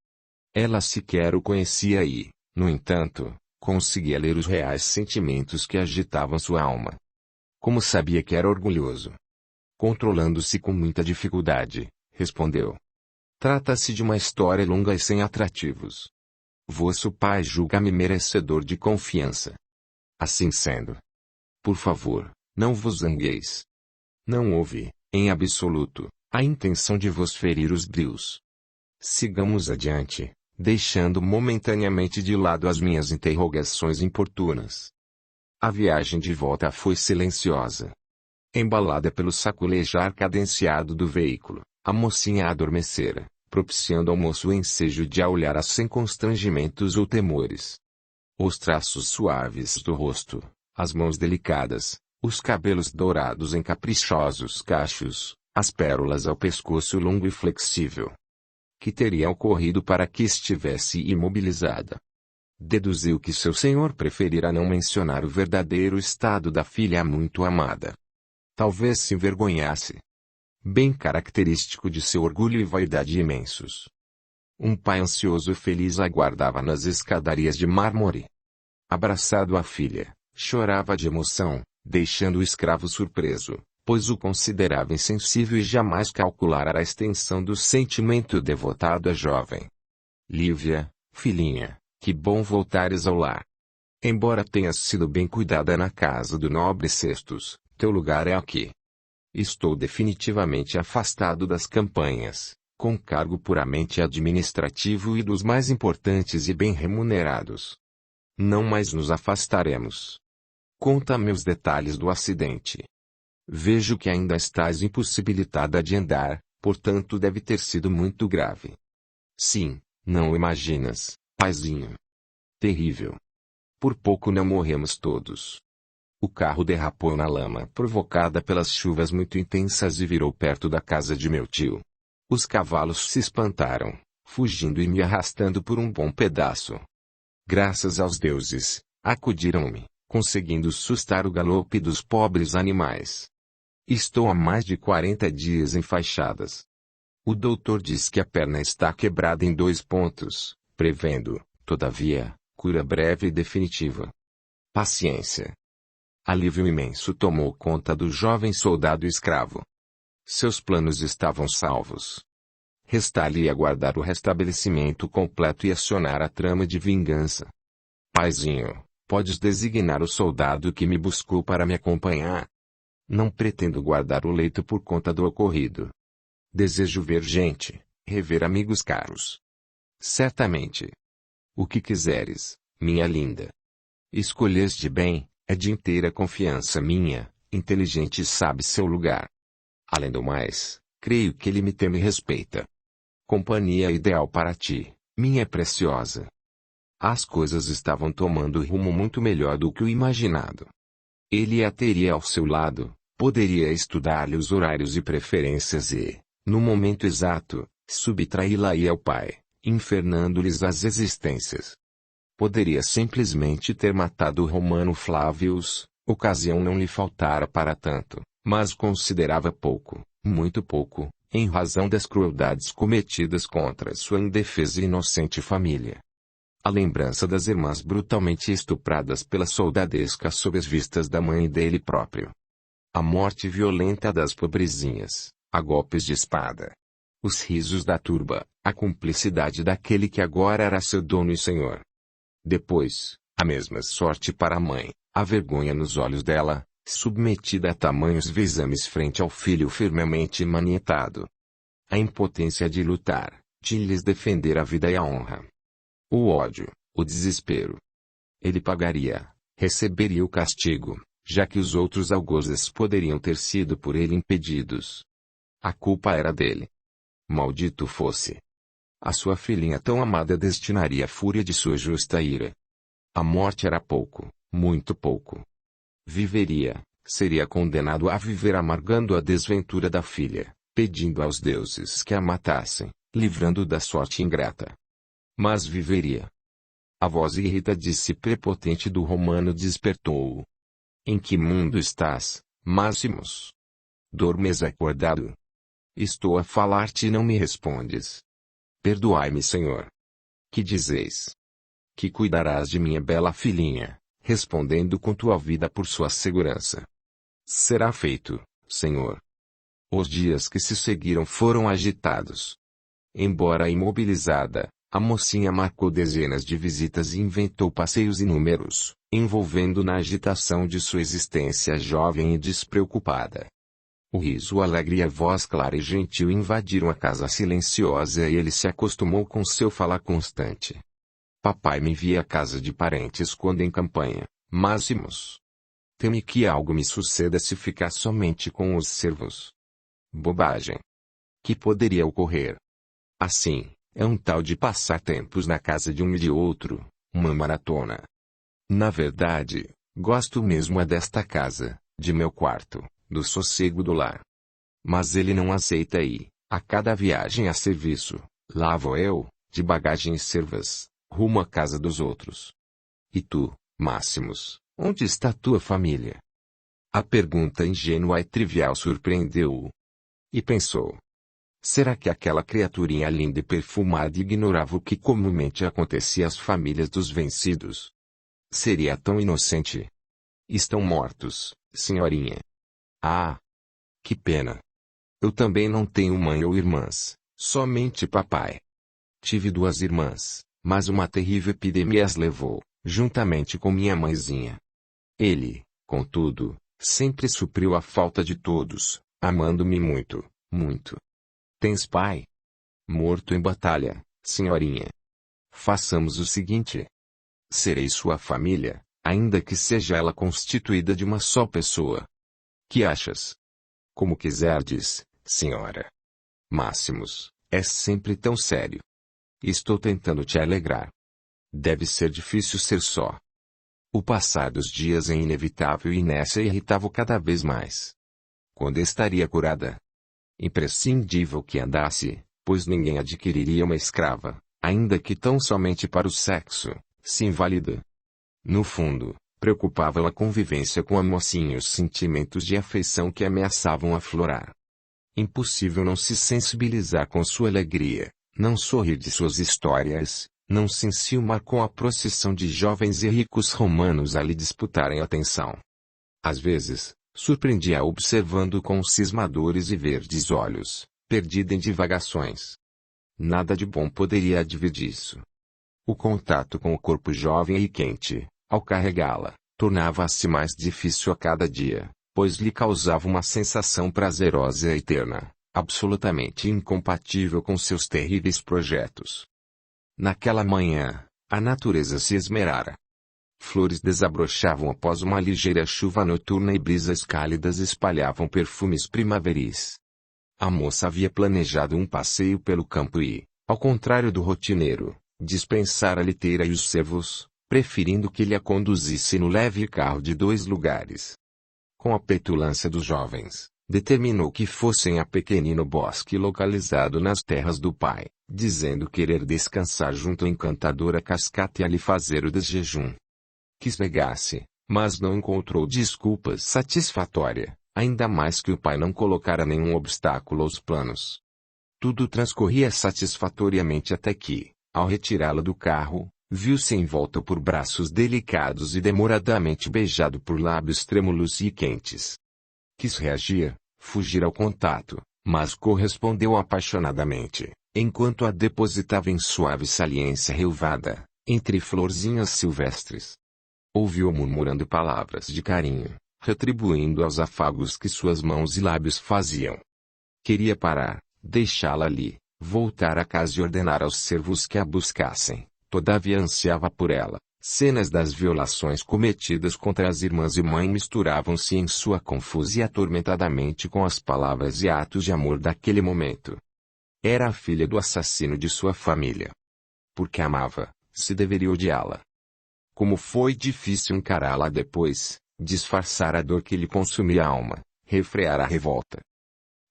Ela sequer o conhecia e, no entanto, conseguia ler os reais sentimentos que agitavam sua alma. Como sabia que era orgulhoso? Controlando-se com muita dificuldade, respondeu. Trata-se de uma história longa e sem atrativos. Vosso pai julga-me merecedor de confiança. Assim sendo, por favor, não vos zangueis. Não houve, em absoluto, a intenção de vos ferir os brios. Sigamos adiante, deixando momentaneamente de lado as minhas interrogações importunas. A viagem de volta foi silenciosa. Embalada pelo saculejar cadenciado do veículo, a mocinha adormecera, propiciando ao moço o ensejo de a olhar sem constrangimentos ou temores. Os traços suaves do rosto, as mãos delicadas, os cabelos dourados em caprichosos cachos, as pérolas ao pescoço longo e flexível. Que teria ocorrido para que estivesse imobilizada? Deduziu que seu senhor preferira não mencionar o verdadeiro estado da filha muito amada. Talvez se envergonhasse. Bem característico de seu orgulho e vaidade imensos. Um pai ansioso e feliz aguardava nas escadarias de mármore. Abraçado à filha, chorava de emoção, deixando o escravo surpreso, pois o considerava insensível e jamais calculara a extensão do sentimento devotado à jovem. Lívia, filhinha, que bom voltares ao lar. Embora tenhas sido bem cuidada na casa do nobre Cestus, teu lugar é aqui. Estou definitivamente afastado das campanhas, com cargo puramente administrativo e dos mais importantes e bem remunerados. Não mais nos afastaremos. Conta-me os detalhes do acidente. Vejo que ainda estás impossibilitada de andar, portanto deve ter sido muito grave. Sim, não imaginas, paizinho. Terrível. Por pouco não morremos todos. O carro derrapou na lama provocada pelas chuvas muito intensas e virou perto da casa de meu tio. Os cavalos se espantaram, fugindo e me arrastando por um bom pedaço. Graças aos deuses, acudiram-me, conseguindo sustar o galope dos pobres animais. Estou há mais de 40 dias enfaixadas. O doutor diz que a perna está quebrada em 2 pontos, prevendo, todavia, cura breve e definitiva. Paciência. Alívio imenso tomou conta do jovem soldado escravo. Seus planos estavam salvos. Resta-lhe aguardar o restabelecimento completo e acionar a trama de vingança. Paizinho, podes designar o soldado que me buscou para me acompanhar? Não pretendo guardar o leito por conta do ocorrido. Desejo ver gente, rever amigos caros. Certamente. O que quiseres, minha linda. Escolheste bem, é de inteira confiança minha, inteligente e sabe seu lugar. Além do mais, creio que ele me teme e respeita. Companhia ideal para ti, minha preciosa. As coisas estavam tomando rumo muito melhor do que o imaginado. Ele a teria ao seu lado, poderia estudar-lhe os horários e preferências e, no momento exato, subtraí-la ao pai, infernando-lhes as existências. Poderia simplesmente ter matado o Romano Flávius, ocasião não lhe faltara para tanto, mas considerava pouco, muito pouco, em razão das crueldades cometidas contra sua indefesa e inocente família. A lembrança das irmãs brutalmente estupradas pela soldadesca sob as vistas da mãe dele próprio. A morte violenta das pobrezinhas, a golpes de espada. Os risos da turba, a cumplicidade daquele que agora era seu dono e senhor. Depois, a mesma sorte para a mãe, a vergonha nos olhos dela, submetida a tamanhos vexames frente ao filho firmemente manietado. A impotência de lutar, de lhes defender a vida e a honra. O ódio, o desespero. Ele pagaria, receberia o castigo, já que os outros algozes poderiam ter sido por ele impedidos. A culpa era dele. Maldito fosse. A sua filhinha tão amada destinaria a fúria de sua justa ira. A morte era pouco, muito pouco. Viveria, seria condenado a viver amargando a desventura da filha, pedindo aos deuses que a matassem, livrando da sorte ingrata. Mas viveria. A voz irritadiça e prepotente do romano despertou-o. Em que mundo estás, Máximos? Dormes acordado? Estou a falar-te e não me respondes. Perdoai-me, senhor. Que dizeis? Que cuidarás de minha bela filhinha, respondendo com tua vida por sua segurança. Será feito, senhor. Os dias que se seguiram foram agitados. Embora imobilizada, a mocinha marcou dezenas de visitas e inventou passeios inúmeros, envolvendo na agitação de sua existência jovem e despreocupada. O riso alegre e a voz clara e gentil invadiram a casa silenciosa e ele se acostumou com seu falar constante. Papai me envia à casa de parentes quando em campanha, Máximos. Teme que algo me suceda se ficar somente com os servos. Bobagem. Que poderia ocorrer? Assim, é um tal de passar tempos na casa de um e de outro, uma maratona. Na verdade, gosto mesmo é desta casa, de meu quarto, do sossego do lar. Mas ele não aceita ir, a cada viagem a serviço, lá vou eu, de bagagem e servas, rumo à casa dos outros. E tu, Máximos, onde está tua família? A pergunta ingênua e trivial surpreendeu-o. E pensou. Será que aquela criaturinha linda e perfumada ignorava o que comumente acontecia às famílias dos vencidos? Seria tão inocente? Estão mortos, senhorinha. Ah! Que pena! Eu também não tenho mãe ou irmãs, somente papai. Tive 2 irmãs, mas uma terrível epidemia as levou, juntamente com minha mãezinha. Ele, contudo, sempre supriu a falta de todos, amando-me muito, muito. Tens pai? Morto em batalha, senhorinha. Façamos o seguinte. Serei sua família, ainda que seja ela constituída de uma só pessoa. Que achas? Como quiserdes, senhora. Máximos, é sempre tão sério. Estou tentando te alegrar. Deve ser difícil ser só. O passar dos dias é inevitável e Nessa irritava-o cada vez mais. Quando estaria curada? Imprescindível que andasse, pois ninguém adquiriria uma escrava, ainda que tão somente para o sexo, se inválida. No fundo, preocupava-o a convivência com a mocinha e os sentimentos de afeição que ameaçavam aflorar. Impossível não se sensibilizar com sua alegria, não sorrir de suas histórias, não se enciumar com a procissão de jovens e ricos romanos a lhe disputarem atenção. Às vezes, surpreendia-a observando com cismadores e verdes olhos, perdida em divagações. Nada de bom poderia advir disso. O contato com o corpo jovem e quente, ao carregá-la, tornava-se mais difícil a cada dia, pois lhe causava uma sensação prazerosa e eterna, absolutamente incompatível com seus terríveis projetos. Naquela manhã, a natureza se esmerara. Flores desabrochavam após uma ligeira chuva noturna e brisas cálidas espalhavam perfumes primaveris. A moça havia planejado um passeio pelo campo e, ao contrário do rotineiro, dispensara a liteira e os servos, preferindo que lhe a conduzisse no leve carro de 2 lugares. Com a petulância dos jovens, determinou que fossem a pequenino bosque localizado nas terras do pai, dizendo querer descansar junto à encantadora cascata e ali fazer o desjejum. Quis negar-se, mas não encontrou desculpas satisfatórias, ainda mais que o pai não colocara nenhum obstáculo aos planos. Tudo transcorria satisfatoriamente até que, ao retirá-la do carro, viu-se envolta por braços delicados e demoradamente beijado por lábios trêmulos e quentes. Quis reagir, fugir ao contato, mas correspondeu apaixonadamente, enquanto a depositava em suave saliência relvada, entre florzinhas silvestres. Ouviu murmurando palavras de carinho, retribuindo aos afagos que suas mãos e lábios faziam. Queria parar, deixá-la ali, voltar a casa e ordenar aos servos que a buscassem, todavia ansiava por ela. Cenas das violações cometidas contra as irmãs e mãe misturavam-se em sua confusa e atormentadamente com as palavras e atos de amor daquele momento. Era a filha do assassino de sua família. Porque amava, se deveria odiá-la. Como foi difícil encará-la depois, disfarçar a dor que lhe consumia a alma, refrear a revolta.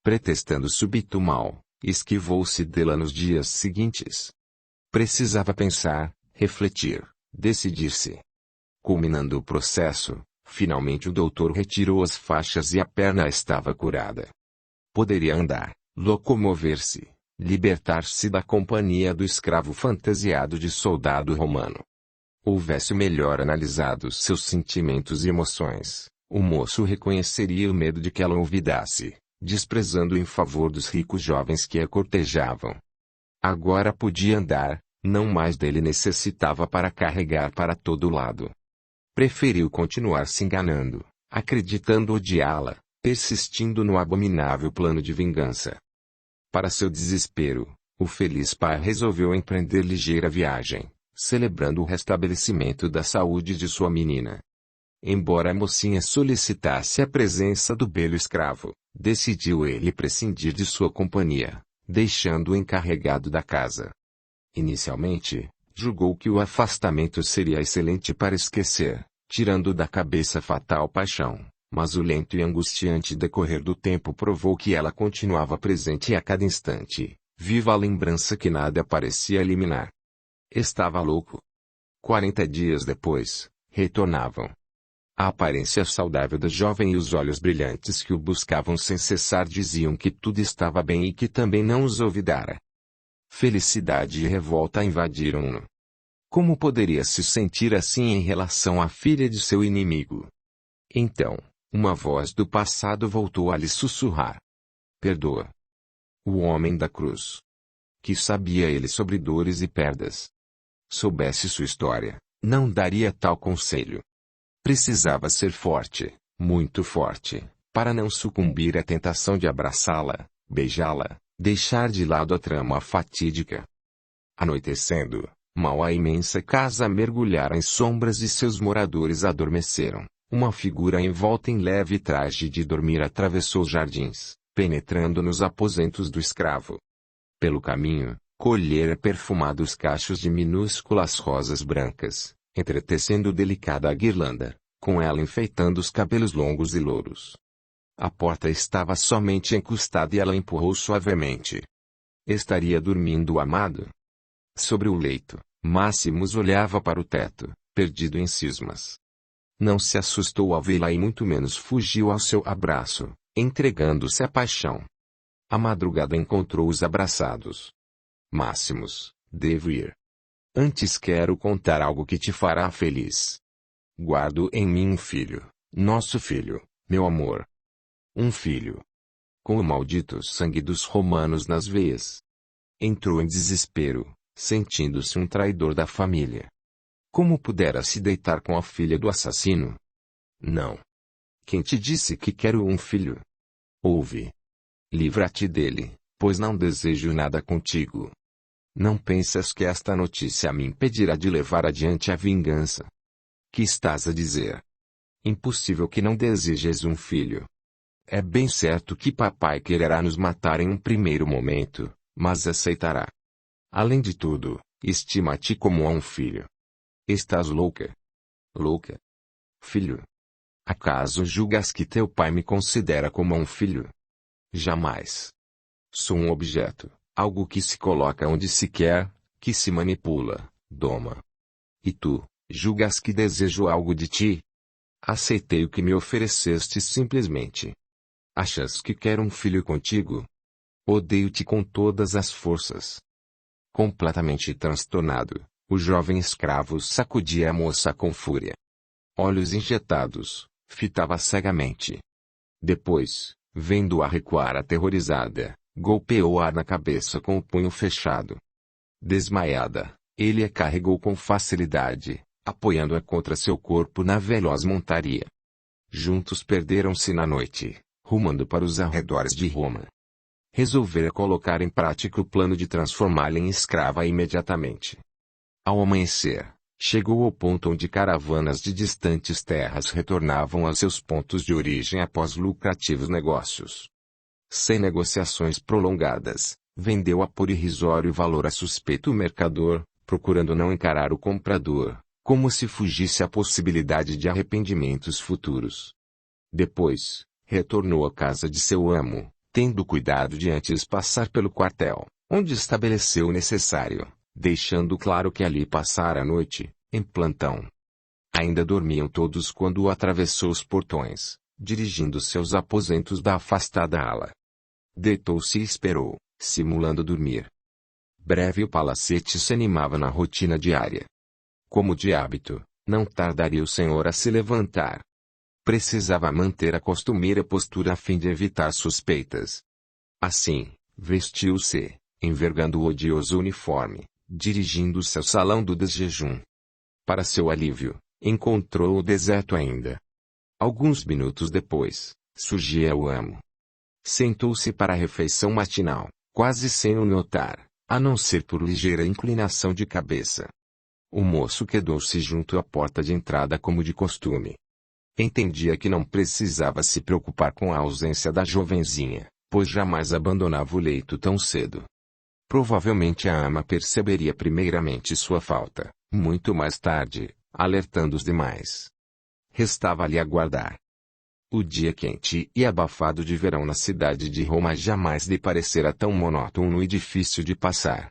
Pretextando súbito mal, esquivou-se dela nos dias seguintes. Precisava pensar, refletir, decidir-se. Culminando o processo, finalmente o doutor retirou as faixas e a perna estava curada. Poderia andar, locomover-se, libertar-se da companhia do escravo fantasiado de soldado romano. Houvesse melhor analisado seus sentimentos e emoções, o moço reconheceria o medo de que ela olvidasse, desprezando em favor dos ricos jovens que a cortejavam. Agora podia andar, não mais dele necessitava para carregar para todo lado. Preferiu continuar se enganando, acreditando odiá-la, persistindo no abominável plano de vingança. Para seu desespero, o feliz pai resolveu empreender ligeira viagem, celebrando o restabelecimento da saúde de sua menina. Embora a mocinha solicitasse a presença do belo escravo, decidiu ele prescindir de sua companhia, deixando-o encarregado da casa. Inicialmente, julgou que o afastamento seria excelente para esquecer, tirando da cabeça a fatal paixão, mas o lento e angustiante decorrer do tempo provou que ela continuava presente a cada instante, viva a lembrança que nada parecia eliminar. Estava louco. 40 dias depois, retornavam. A aparência saudável da jovem e os olhos brilhantes que o buscavam sem cessar diziam que tudo estava bem e que também não os olvidara. Felicidade e revolta invadiram-no. Como poderia se sentir assim em relação à filha de seu inimigo? Então, uma voz do passado voltou a lhe sussurrar. Perdoa. O homem da cruz. Que sabia ele sobre dores e perdas? Soubesse sua história, Não daria tal conselho. Precisava ser forte, muito forte, para não sucumbir à tentação de abraçá-la, beijá-la, deixar de lado a trama fatídica. Anoitecendo, mal a imensa casa mergulhara em sombras e seus moradores adormeceram. Uma figura envolta em leve traje de dormir atravessou os jardins, penetrando nos aposentos do escravo. Pelo caminho, colhera perfumados cachos de minúsculas rosas brancas, entretecendo delicada guirlanda, com ela enfeitando os cabelos longos e louros. A porta estava somente encostada e ela empurrou suavemente. Estaria dormindo o amado? Sobre o leito, Máximos olhava para o teto, perdido em cismas. Não se assustou ao vê-la e muito menos fugiu ao seu abraço, entregando-se à paixão. A madrugada encontrou-os abraçados. Máximos, devo ir. Antes quero contar algo que te fará feliz. Guardo em mim um filho, nosso filho, meu amor. Um filho. Com o maldito sangue dos romanos nas veias. Entrou em desespero, sentindo-se um traidor da família. Como pudera se deitar com a filha do assassino? Não. Quem te disse que quero um filho? Ouve. Livra-te dele, pois não desejo nada contigo. Não pensas que esta notícia me impedirá de levar adiante a vingança? Que estás a dizer? Impossível que não desejes um filho. É bem certo que papai quererá nos matar em um primeiro momento, mas aceitará. Além de tudo, estima-te como a um filho. Estás louca? Louca? Filho? Acaso julgas que teu pai me considera como um filho? Jamais. Sou um objeto, algo que se coloca onde se quer, que se manipula, doma. E tu, julgas que desejo algo de ti? Aceitei o que me ofereceste simplesmente. Achas que quero um filho contigo? Odeio-te com todas as forças. Completamente transtornado, o jovem escravo sacudia a moça com fúria. Olhos injetados, fitava cegamente. Depois, vendo-a recuar aterrorizada, golpeou-a na cabeça com o punho fechado. Desmaiada, ele a carregou com facilidade, apoiando-a contra seu corpo na veloz montaria. Juntos perderam-se na noite, rumando para os arredores de Roma. Resolvera colocar em prática o plano de transformá-la em escrava imediatamente. Ao amanhecer, chegou ao ponto onde caravanas de distantes terras retornavam a seus pontos de origem após lucrativos negócios. Sem negociações prolongadas, vendeu-a por irrisório valor a suspeito mercador, procurando não encarar o comprador, como se fugisse à possibilidade de arrependimentos futuros. Depois, retornou à casa de seu amo, tendo cuidado de antes passar pelo quartel, onde estabeleceu o necessário, deixando claro que ali passara a noite, em plantão. Ainda dormiam todos quando atravessou os portões, dirigindo-se aos aposentos da afastada ala. Deitou-se e esperou, simulando dormir. Breve o palacete se animava na rotina diária. Como de hábito, não tardaria o senhor a se levantar. Precisava manter a costumeira postura a fim de evitar suspeitas. Assim, vestiu-se, envergando o odioso uniforme, dirigindo-se ao salão do desjejum. Para seu alívio, encontrou-o deserto ainda. Alguns minutos depois, surgia o amo. Sentou-se para a refeição matinal, quase sem o notar, a não ser por ligeira inclinação de cabeça. O moço quedou-se junto à porta de entrada como de costume. Entendia que não precisava se preocupar com a ausência da jovenzinha, pois jamais abandonava o leito tão cedo. Provavelmente a ama perceberia primeiramente sua falta, muito mais tarde, alertando os demais. Restava-lhe aguardar. O dia quente e abafado de verão na cidade de Roma jamais lhe parecera tão monótono e difícil de passar.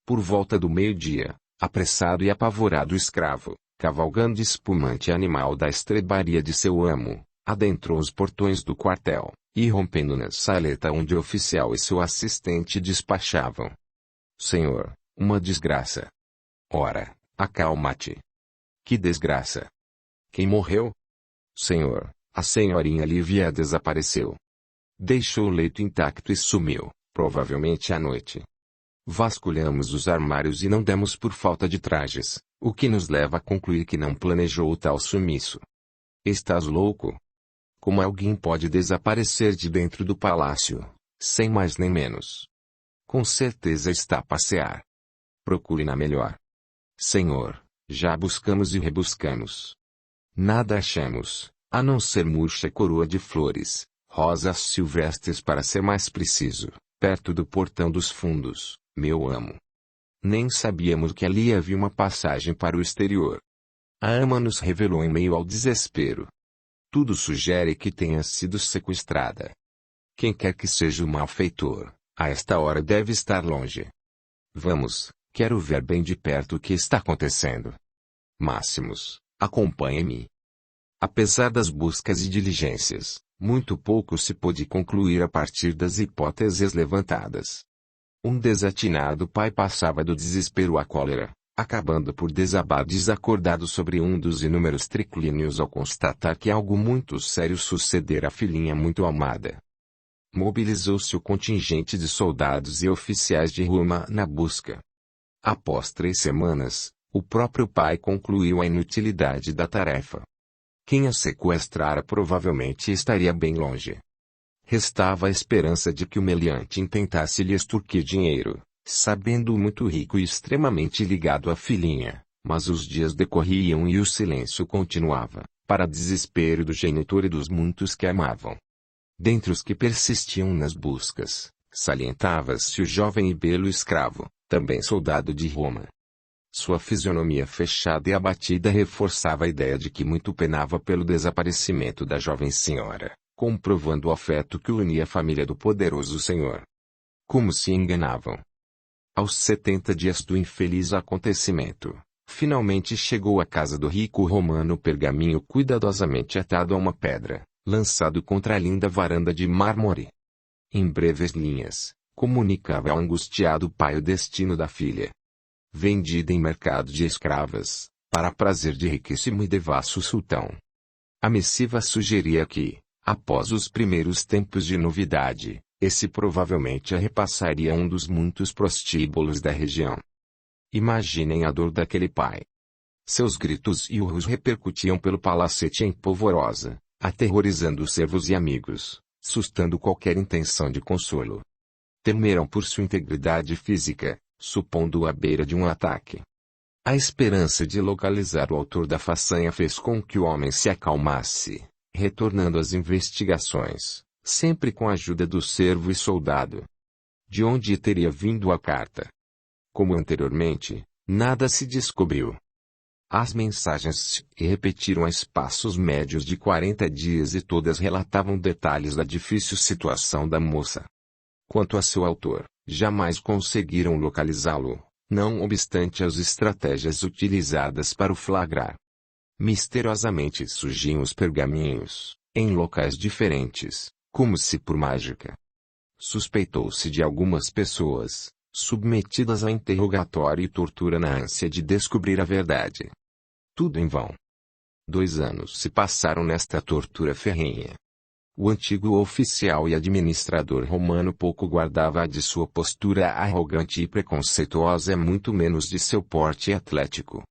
Por volta do meio-dia, apressado e apavorado o escravo, cavalgando espumante animal da estrebaria de seu amo, adentrou os portões do quartel, e rompendo na saleta onde o oficial e seu assistente despachavam. Senhor, uma desgraça. Ora, acalma-te. Que desgraça? Quem morreu? Senhor, a senhorinha Lívia desapareceu. Deixou o leito intacto e sumiu, provavelmente à noite. Vasculhamos os armários e não demos por falta de trajes, O que nos leva a concluir que não planejou tal sumiço. Estás louco? Como alguém pode desaparecer de dentro do palácio, sem mais nem menos? Com certeza está a passear. Procure na melhor. Senhor, já buscamos e rebuscamos. Nada achamos, a não ser murcha coroa de flores, rosas silvestres para ser mais preciso, perto do portão dos fundos, meu amo. Nem sabíamos que ali havia uma passagem para o exterior. A ama nos revelou em meio ao desespero. Tudo sugere que tenha sido sequestrada. Quem quer que seja o malfeitor, a esta hora deve estar longe. Vamos, quero ver bem de perto o que está acontecendo. Máximos, acompanhe-me. Apesar das buscas e diligências, muito pouco se pôde concluir a partir das hipóteses levantadas. Um desatinado pai passava do desespero à cólera, acabando por desabar desacordado sobre um dos inúmeros triclínios ao constatar que algo muito sério sucedera à filhinha muito amada. Mobilizou-se o contingente de soldados e oficiais de Roma na busca. Após 3 semanas, o próprio pai concluiu a inutilidade da tarefa. Quem a sequestrara provavelmente estaria bem longe. Restava a esperança de que o meliante intentasse lhe extorquir dinheiro, sabendo-o muito rico e extremamente ligado à filhinha, mas os dias decorriam e o silêncio continuava, para desespero do genitor e dos muitos que amavam. Dentre os que persistiam nas buscas, salientava-se o jovem e belo escravo, também soldado de Roma. Sua fisionomia fechada e abatida reforçava a ideia de que muito penava pelo desaparecimento da jovem senhora, comprovando o afeto que unia a família do poderoso senhor. Como se enganavam. Aos 70 dias do infeliz acontecimento, finalmente chegou à casa do rico romano o pergaminho cuidadosamente atado a uma pedra, lançado contra a linda varanda de mármore. Em breves linhas, comunicava ao angustiado pai o destino da filha. Vendida em mercado de escravas, para prazer de riquíssimo e devasso sultão. A missiva sugeria que, após os primeiros tempos de novidade, esse provavelmente a repassaria um dos muitos prostíbulos da região. Imaginem a dor daquele pai. Seus gritos e urros repercutiam pelo palacete em polvorosa, aterrorizando os servos e amigos, sustando qualquer intenção de consolo. Temeram por sua integridade física, supondo-o à beira de um ataque. A esperança de localizar o autor da façanha fez com que o homem se acalmasse, retornando às investigações, sempre com a ajuda do servo e soldado. De onde teria vindo a carta? Como anteriormente, nada se descobriu. As mensagens se repetiram a espaços médios de 40 dias e todas relatavam detalhes da difícil situação da moça. Quanto a seu autor, jamais conseguiram localizá-lo, não obstante as estratégias utilizadas para o flagrar. Misteriosamente surgiam os pergaminhos, em locais diferentes, como se por mágica. Suspeitou-se de algumas pessoas, submetidas a interrogatório e tortura na ânsia de descobrir a verdade. Tudo em vão. 2 anos se passaram nesta tortura ferrenha. O antigo oficial e administrador romano pouco guardava de sua postura arrogante e preconceituosa, muito menos de seu porte atlético.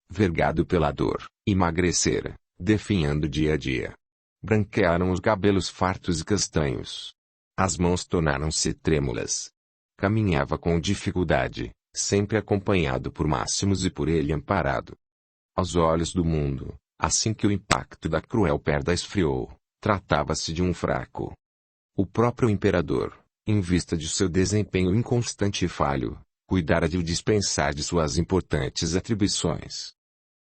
Vergado pela dor, emagrecera, definhando dia a dia. Branquearam os cabelos fartos e castanhos. As mãos tornaram-se trêmulas. Caminhava com dificuldade, sempre acompanhado por Máximos e por ele amparado. Aos olhos do mundo, assim que o impacto da cruel perda esfriou, tratava-se de um fraco. O próprio imperador, em vista de seu desempenho inconstante e falho, cuidara de o dispensar de suas importantes atribuições.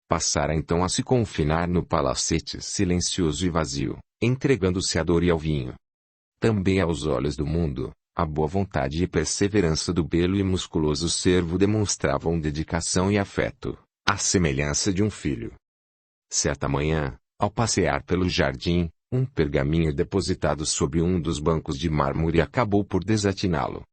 Passara então a se confinar no palacete silencioso e vazio, entregando-se à dor e ao vinho. Também aos olhos do mundo, a boa vontade e perseverança do belo e musculoso servo demonstravam dedicação e afeto, à semelhança de um filho. Certa manhã, ao passear pelo jardim, um pergaminho depositado sobre um dos bancos de mármore acabou por desatiná-lo.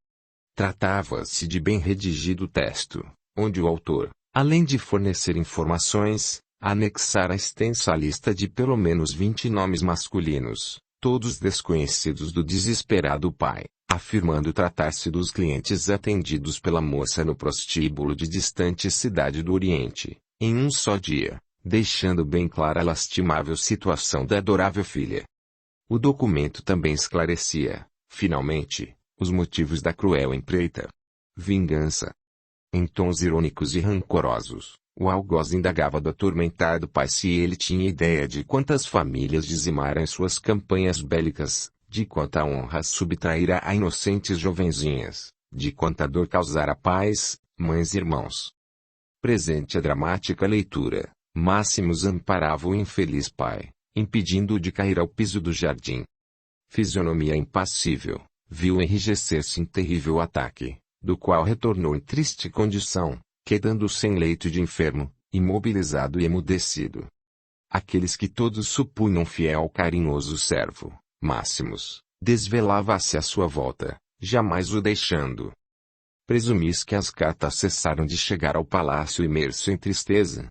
Tratava-se de bem redigido texto, onde o autor, além de fornecer informações, anexara extensa lista de pelo menos 20 nomes masculinos, todos desconhecidos do desesperado pai, afirmando tratar-se dos clientes atendidos pela moça no prostíbulo de distante cidade do Oriente, em um só dia, deixando bem clara a lastimável situação da adorável filha. O documento também esclarecia, finalmente, os motivos da cruel empreita. Vingança. Em tons irônicos e rancorosos, o algoz indagava do atormentado pai se ele tinha ideia de quantas famílias dizimara em suas campanhas bélicas, de quanta honra subtraíra a inocentes jovenzinhas, de quanta dor causara a pais, mães e irmãos. Presente a dramática leitura, Máximos amparava o infeliz pai, impedindo-o de cair ao piso do jardim. Fisionomia impassível, viu enrijecer-se em terrível ataque, do qual retornou em triste condição, quedando sem leito de enfermo, imobilizado e emudecido. Aqueles que todos supunham fiel carinhoso servo, Máximos, desvelava-se à sua volta, jamais o deixando. Presumis que as cartas cessaram de chegar ao palácio imerso em tristeza?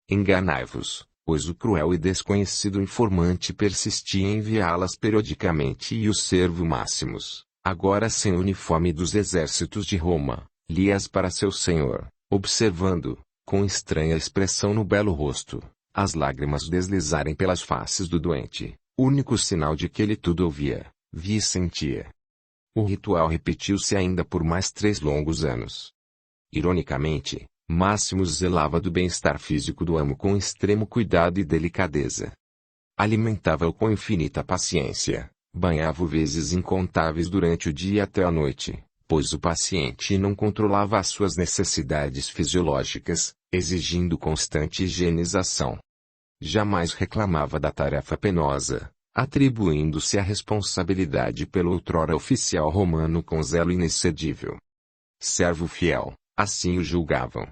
Enganai-vos, pois o cruel e desconhecido informante persistia em enviá-las periodicamente e o servo Máximos, agora sem o uniforme dos exércitos de Roma, lia-as para seu senhor, observando, com estranha expressão no belo rosto, as lágrimas deslizarem pelas faces do doente, único sinal de que ele tudo ouvia, via e sentia. O ritual repetiu-se ainda por mais 3 longos anos. Ironicamente, Máximos zelava do bem-estar físico do amo com extremo cuidado e delicadeza. Alimentava-o com infinita paciência, banhava-o vezes incontáveis durante o dia até a noite, pois o paciente não controlava as suas necessidades fisiológicas, exigindo constante higienização. Jamais reclamava da tarefa penosa, atribuindo-se a responsabilidade pelo outrora oficial romano com zelo inexcedível. Servo fiel, assim o julgavam.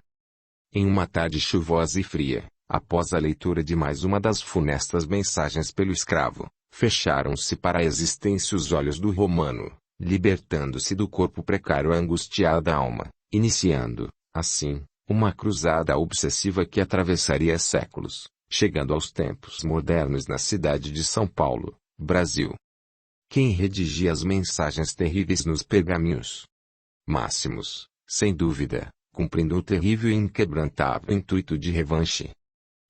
Em uma tarde chuvosa e fria, após a leitura de mais uma das funestas mensagens pelo escravo, fecharam-se para a existência os olhos do romano, libertando-se do corpo precário a angustiada alma, iniciando, assim, uma cruzada obsessiva que atravessaria séculos, chegando aos tempos modernos na cidade de São Paulo, Brasil. Quem redigia as mensagens terríveis nos pergaminhos? Máximos, sem dúvida, cumprindo o terrível e inquebrantável intuito de revanche.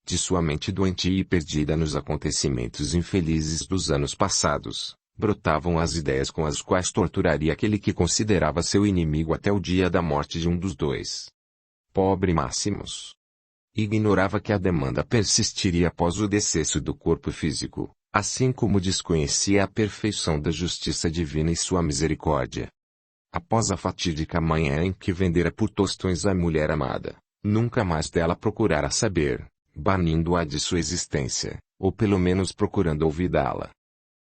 De sua mente doente e perdida nos acontecimentos infelizes dos anos passados, brotavam as ideias com as quais torturaria aquele que considerava seu inimigo até o dia da morte de um dos dois. Pobre Máximos! Ignorava que a demanda persistiria após o decesso do corpo físico, assim como desconhecia a perfeição da justiça divina e sua misericórdia. Após a fatídica manhã em que vendera por tostões a mulher amada, nunca mais dela procurara saber, banindo-a de sua existência, ou pelo menos procurando olvidá-la.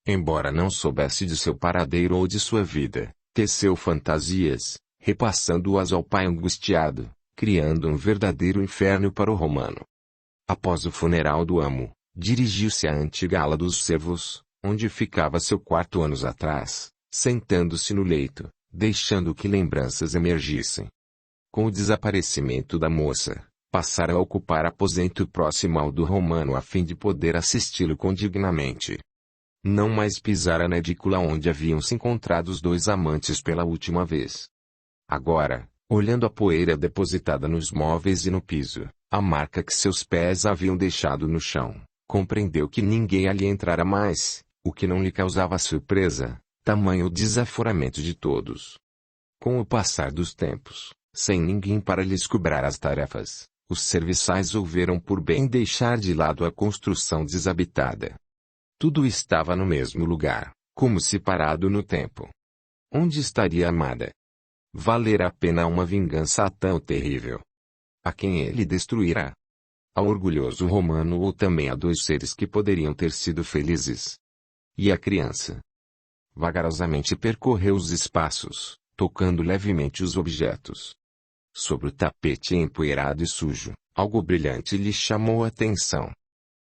Embora não soubesse de seu paradeiro ou de sua vida, teceu fantasias, repassando-as ao pai angustiado, criando um verdadeiro inferno para o romano. Após o funeral do amo, dirigiu-se à antiga ala dos servos, onde ficava seu quarto anos atrás, sentando-se no leito, deixando que lembranças emergissem. Com o desaparecimento da moça, passara a ocupar aposento próximo ao do romano a fim de poder assisti-lo condignamente. Não mais pisara na edícula onde haviam se encontrado os dois amantes pela última vez. Agora, olhando a poeira depositada nos móveis e no piso, a marca que seus pés haviam deixado no chão, compreendeu que ninguém ali entrara mais, o que não lhe causava surpresa, tamanho o desaforamento de todos. Com o passar dos tempos, sem ninguém para lhes cobrar as tarefas, os serviçais houveram por bem deixar de lado a construção desabitada. Tudo estava no mesmo lugar, como se parado no tempo. Onde estaria a amada? Valerá a pena uma vingança tão terrível? A quem ele destruirá? Ao orgulhoso romano ou também a 2 seres que poderiam ter sido felizes? E a criança? Vagarosamente percorreu os espaços, tocando levemente os objetos. Sobre o tapete empoeirado e sujo, algo brilhante lhe chamou a atenção.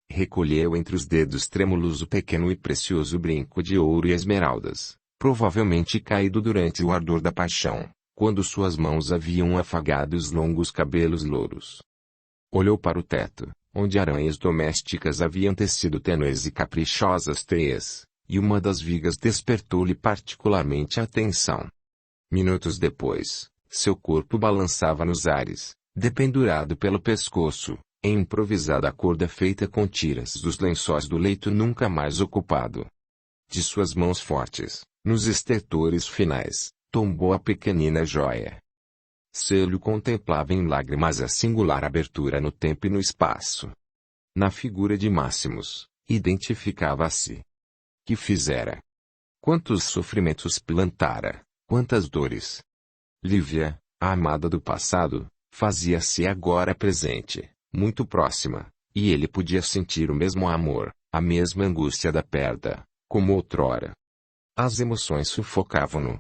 Recolheu entre os dedos trêmulos o pequeno e precioso brinco de ouro e esmeraldas, provavelmente caído durante o ardor da paixão, quando suas mãos haviam afagado os longos cabelos louros. Olhou para o teto, onde aranhas domésticas haviam tecido tênues e caprichosas teias, e uma das vigas despertou-lhe particularmente a atenção. Minutos depois, seu corpo balançava nos ares, dependurado pelo pescoço, em improvisada corda feita com tiras dos lençóis do leito nunca mais ocupado. De suas mãos fortes, nos estertores finais, tombou a pequenina joia. Célio contemplava em lágrimas a singular abertura no tempo e no espaço. Na figura de Máximos, identificava-se. Que fizera? Quantos sofrimentos plantara, quantas dores! Lívia, a amada do passado, fazia-se agora presente, muito próxima, e ele podia sentir o mesmo amor, a mesma angústia da perda, como outrora. As emoções sufocavam-no.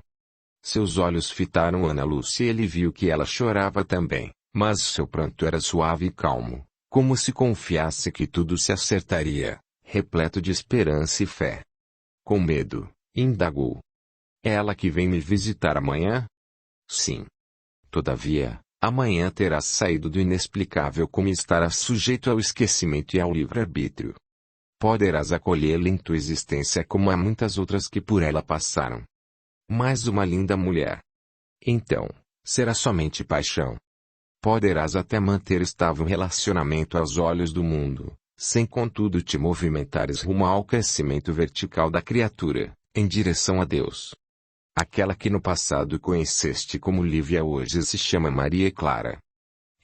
Seus olhos fitaram Ana Lúcia e ele viu que ela chorava também, mas seu pranto era suave e calmo, como se confiasse que tudo se acertaria, repleto de esperança e fé. Com medo, indagou. É ela que vem me visitar amanhã? Sim. Todavia, amanhã terás saído do inexplicável como estarás sujeito ao esquecimento e ao livre-arbítrio. Poderás acolhê-la em tua existência como há muitas outras que por ela passaram. Mais uma linda mulher. Então, será somente paixão. Poderás até manter estável relacionamento aos olhos do mundo, sem contudo te movimentares rumo ao crescimento vertical da criatura, em direção a Deus. Aquela que no passado conheceste como Lívia hoje se chama Maria Clara.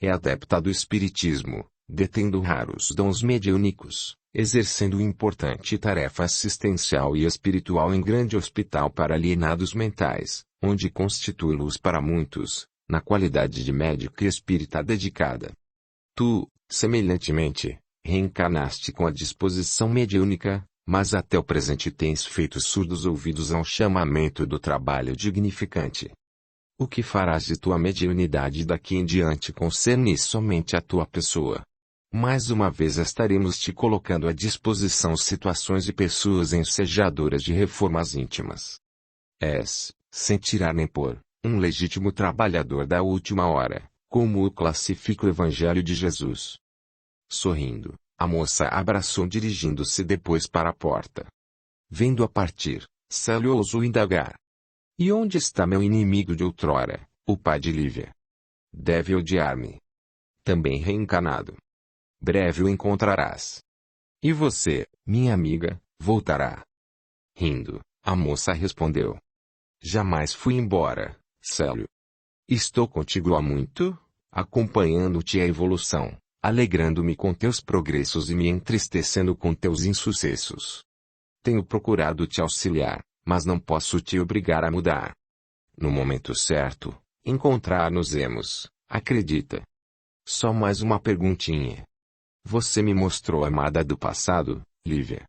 É adepta do espiritismo, detendo raros dons mediúnicos, exercendo importante tarefa assistencial e espiritual em grande hospital para alienados mentais, onde constitui luz para muitos, na qualidade de médica espírita dedicada. Tu, semelhantemente, reencarnaste com a disposição mediúnica, mas até o presente tens feito surdos ouvidos ao chamamento do trabalho dignificante. O que farás de tua mediunidade daqui em diante concerne somente a tua pessoa. Mais uma vez estaremos te colocando à disposição situações e pessoas ensejadoras de reformas íntimas. És, sem tirar nem pôr, um legítimo trabalhador da última hora, como o classifica o Evangelho de Jesus. Sorrindo, a moça abraçou dirigindo-se depois para a porta. Vendo-a partir, Célio ousou indagar. E onde está meu inimigo de outrora, o pai de Lívia? Deve odiar-me. Também reencarnado. Breve o encontrarás. E você, minha amiga, voltará. Rindo, a moça respondeu. Jamais fui embora, Célio. Estou contigo há muito, acompanhando-te a evolução, alegrando-me com teus progressos e me entristecendo com teus insucessos. Tenho procurado te auxiliar, mas não posso te obrigar a mudar. No momento certo, encontrar-nos-emos, acredita. Só mais uma perguntinha. Você me mostrou a amada do passado, Lívia.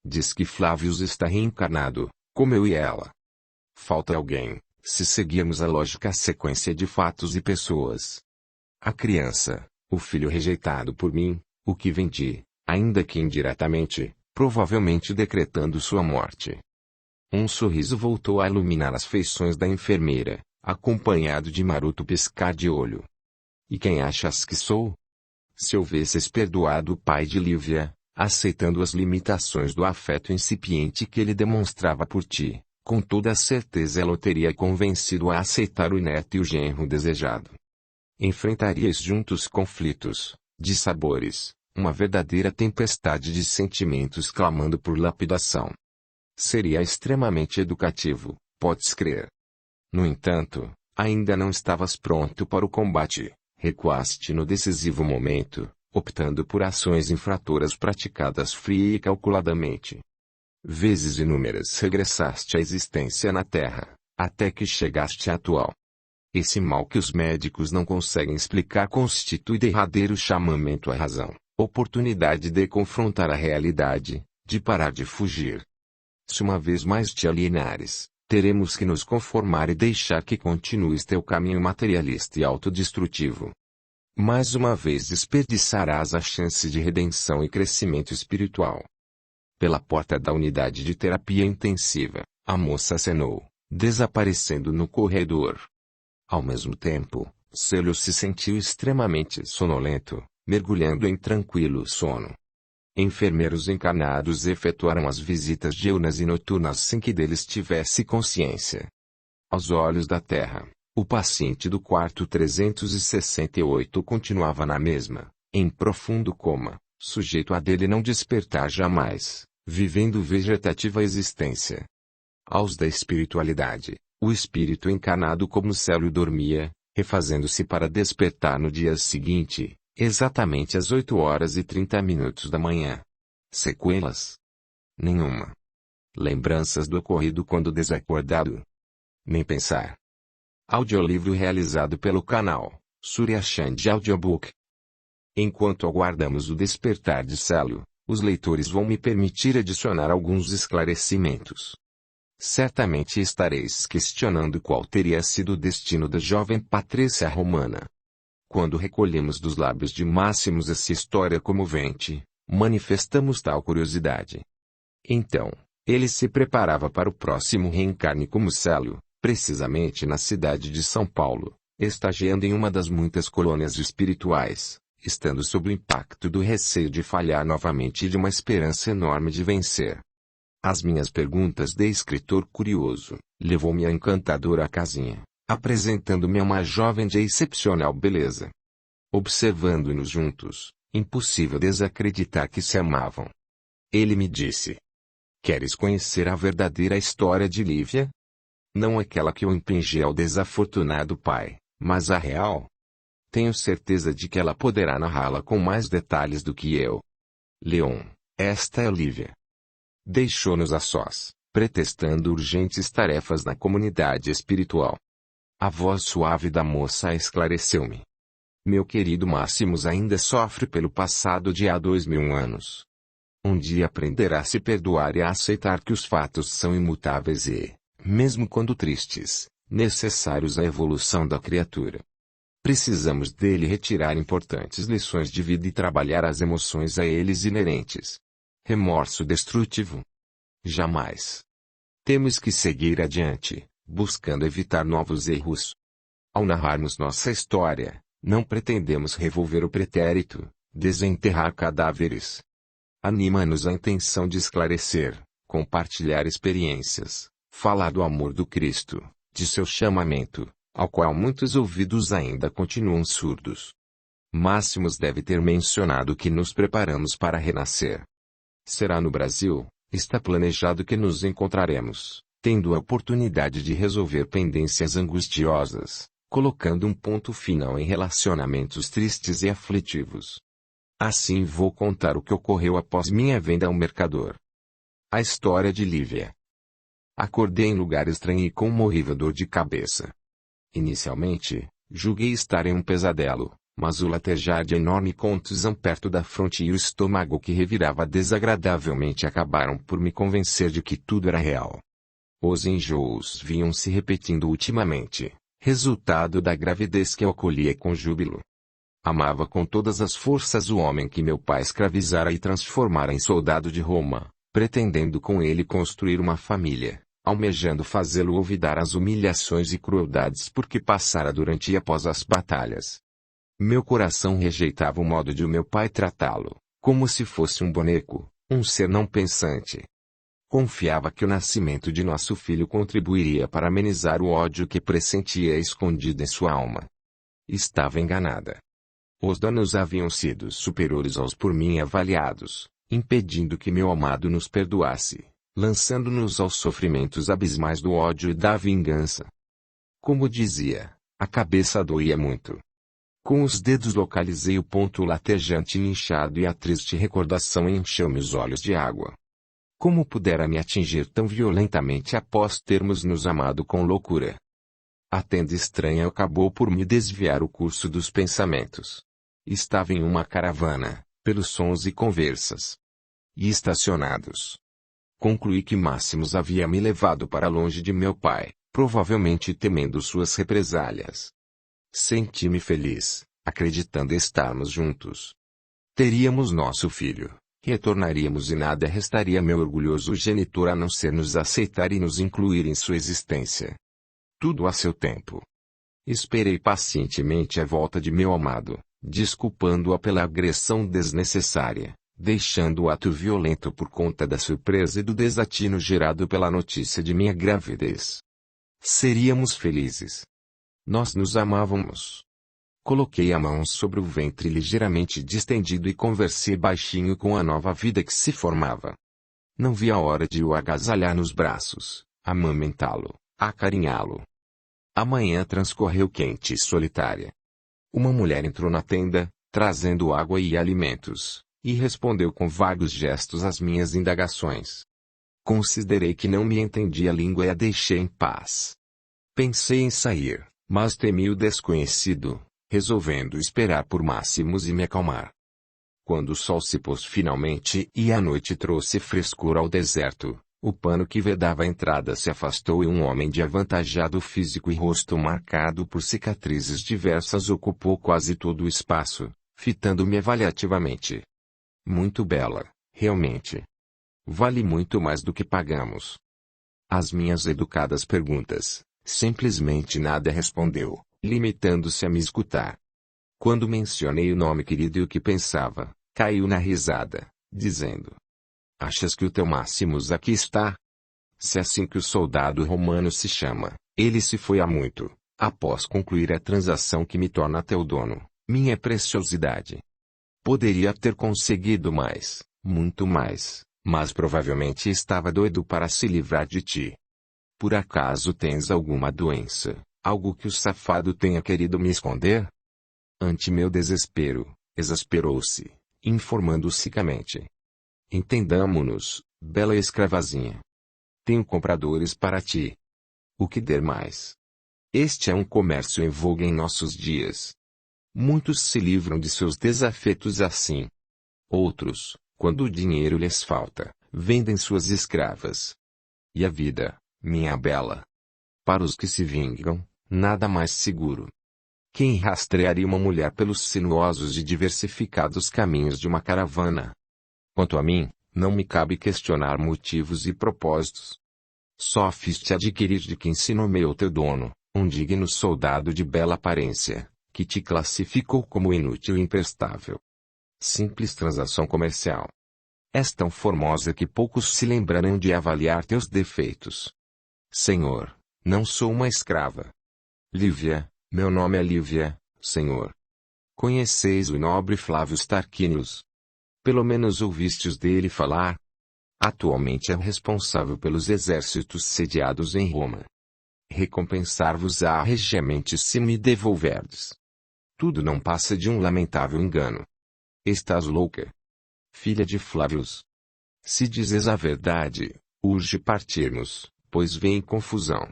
Diz que Flávios está reencarnado, como eu e ela. Falta alguém, se seguirmos a lógica sequência de fatos e pessoas. A criança, o filho rejeitado por mim, o que vendi, ainda que indiretamente, provavelmente decretando sua morte. Um sorriso voltou a iluminar as feições da enfermeira, acompanhado de maroto piscar de olho. E quem achas que sou? Se houvesses perdoado o pai de Lívia, aceitando as limitações do afeto incipiente que ele demonstrava por ti, com toda a certeza ela o teria convencido a aceitar o neto e o genro desejado. Enfrentarias juntos conflitos, dissabores, uma verdadeira tempestade de sentimentos clamando por lapidação. Seria extremamente educativo, podes crer. No entanto, ainda não estavas pronto para o combate. Recuaste no decisivo momento, optando por ações infratoras praticadas fria e calculadamente. Vezes inúmeras regressaste à existência na Terra, até que chegaste à atual. Esse mal que os médicos não conseguem explicar constitui derradeiro chamamento à razão, oportunidade de confrontar a realidade, de parar de fugir. Se uma vez mais te alienares, teremos que nos conformar e deixar que continues teu caminho materialista e autodestrutivo. Mais uma vez desperdiçarás a chance de redenção e crescimento espiritual. Pela porta da unidade de terapia intensiva, a moça acenou, desaparecendo no corredor. Ao mesmo tempo, Célio se sentiu extremamente sonolento, mergulhando em tranquilo sono. Enfermeiros encarnados efetuaram as visitas diurnas e noturnas sem que deles tivesse consciência. Aos olhos da Terra, o paciente do quarto 368 continuava na mesma, em profundo coma, sujeito a dele não despertar jamais, vivendo vegetativa existência. Aos da espiritualidade, o espírito encarnado como Célio dormia, refazendo-se para despertar no dia seguinte, exatamente às 8h30 da manhã. Sequelas? Nenhuma. Lembranças do ocorrido quando desacordado? Nem pensar. Audiolivro realizado pelo canal Surya Chand Audiobook. Enquanto aguardamos o despertar de Célio, os leitores vão me permitir adicionar alguns esclarecimentos. Certamente estareis questionando qual teria sido o destino da jovem Patrícia Romana. Quando recolhemos dos lábios de Máximos essa história comovente, manifestamos tal curiosidade. Então, ele se preparava para o próximo reencarne como Célio, precisamente na cidade de São Paulo, estagiando em uma das muitas colônias espirituais, estando sob o impacto do receio de falhar novamente e de uma esperança enorme de vencer. As minhas perguntas de escritor curioso, levou-me à encantadora casinha, apresentando-me a uma jovem de excepcional beleza. Observando-nos juntos, impossível desacreditar que se amavam. Ele me disse: "Queres conhecer a verdadeira história de Lívia? Não aquela que eu impingi ao desafortunado pai, mas a real. Tenho certeza de que ela poderá narrá-la com mais detalhes do que eu. Leon, esta é Lívia." Deixou-nos a sós, pretextando urgentes tarefas na comunidade espiritual. A voz suave da moça esclareceu-me. Meu querido Máximos ainda sofre pelo passado de há 2000 anos. Um dia aprenderá a se perdoar e a aceitar que os fatos são imutáveis e, mesmo quando tristes, necessários à evolução da criatura. Precisamos dele retirar importantes lições de vida e trabalhar as emoções a eles inerentes. Remorso destrutivo? Jamais. Temos que seguir adiante, buscando evitar novos erros. Ao narrarmos nossa história, não pretendemos revolver o pretérito, desenterrar cadáveres. Anima-nos a intenção de esclarecer, compartilhar experiências, falar do amor do Cristo, de seu chamamento, ao qual muitos ouvidos ainda continuam surdos. Máximos deve ter mencionado que nos preparamos para renascer. Será no Brasil, está planejado que nos encontraremos, tendo a oportunidade de resolver pendências angustiosas, colocando um ponto final em relacionamentos tristes e aflitivos. Assim vou contar o que ocorreu após minha venda ao mercador. A história de Lívia. Acordei em lugar estranho e com uma horrível dor de cabeça. Inicialmente, julguei estar em um pesadelo, mas o latejar de enorme contusão perto da fronte e o estômago que revirava desagradavelmente acabaram por me convencer de que tudo era real. Os enjoos vinham se repetindo ultimamente, resultado da gravidez que eu acolhia com júbilo. Amava com todas as forças o homem que meu pai escravizara e transformara em soldado de Roma, pretendendo com ele construir uma família, almejando fazê-lo olvidar as humilhações e crueldades por que passara durante e após as batalhas. Meu coração rejeitava o modo de o meu pai tratá-lo, como se fosse um boneco, um ser não pensante. Confiava que o nascimento de nosso filho contribuiria para amenizar o ódio que pressentia escondido em sua alma. Estava enganada. Os danos haviam sido superiores aos por mim avaliados, impedindo que meu amado nos perdoasse, lançando-nos aos sofrimentos abismais do ódio e da vingança. Como dizia, a cabeça doía muito. Com os dedos localizei o ponto latejante e inchado e a triste recordação encheu-me os olhos de água. Como pudera me atingir tão violentamente após termos nos amado com loucura? A tenda estranha acabou por me desviar o curso dos pensamentos. Estava em uma caravana, pelos sons e conversas. E estacionados. Concluí que Máximos havia me levado para longe de meu pai, provavelmente temendo suas represálias. Senti-me feliz, acreditando estarmos juntos. Teríamos nosso filho, retornaríamos e nada restaria meu orgulhoso genitor a não ser nos aceitar e nos incluir em sua existência. Tudo a seu tempo. Esperei pacientemente a volta de meu amado, desculpando-a pela agressão desnecessária, deixando o ato violento por conta da surpresa e do desatino gerado pela notícia de minha gravidez. Seríamos felizes. Nós nos amávamos. Coloquei a mão sobre o ventre ligeiramente distendido e conversei baixinho com a nova vida que se formava. Não vi a hora de o agasalhar nos braços, amamentá-lo, acarinhá-lo. A manhã transcorreu quente e solitária. Uma mulher entrou na tenda, trazendo água e alimentos, e respondeu com vagos gestos às minhas indagações. Considerei que não me entendia a língua e a deixei em paz. Pensei em sair, mas temi o desconhecido, resolvendo esperar por Máximos e me acalmar. Quando o sol se pôs finalmente e a noite trouxe frescura ao deserto, o pano que vedava a entrada se afastou e um homem de avantajado físico e rosto marcado por cicatrizes diversas ocupou quase todo o espaço, fitando-me avaliativamente. Muito bela, realmente. Vale muito mais do que pagamos. Às minhas educadas perguntas, simplesmente nada respondeu, limitando-se a me escutar. Quando mencionei o nome querido e o que pensava, caiu na risada, dizendo: Achas que o teu Máximos aqui está? Se é assim que o soldado romano se chama, ele se foi há muito, após concluir a transação que me torna teu dono, minha preciosidade. Poderia ter conseguido mais, muito mais, mas provavelmente estava doido para se livrar de ti. Por acaso tens alguma doença, algo que o safado tenha querido me esconder? Ante meu desespero, exasperou-se, informando secamente. Entendamo-nos, bela escravazinha. Tenho compradores para ti. O que der mais? Este é um comércio em voga em nossos dias. Muitos se livram de seus desafetos assim. Outros, quando o dinheiro lhes falta, vendem suas escravas. E a vida, minha bela? Para os que se vingam, nada mais seguro. Quem rastrearia uma mulher pelos sinuosos e diversificados caminhos de uma caravana? Quanto a mim, não me cabe questionar motivos e propósitos. Só fiz-te adquirir de quem se nomeou teu dono, um digno soldado de bela aparência, que te classificou como inútil e imprestável. Simples transação comercial. És tão formosa que poucos se lembrarão de avaliar teus defeitos. Senhor, não sou uma escrava. Lívia, meu nome é Lívia, senhor. Conheceis o nobre Flávio Tarquinius? Pelo menos ouvistes dele falar? Atualmente é responsável pelos exércitos sediados em Roma. Recompensar-vos-á regiamente se me devolverdes. Tudo não passa de um lamentável engano. Estás louca? Filha de Flávios. Se dizes a verdade, urge partirmos, pois vem confusão.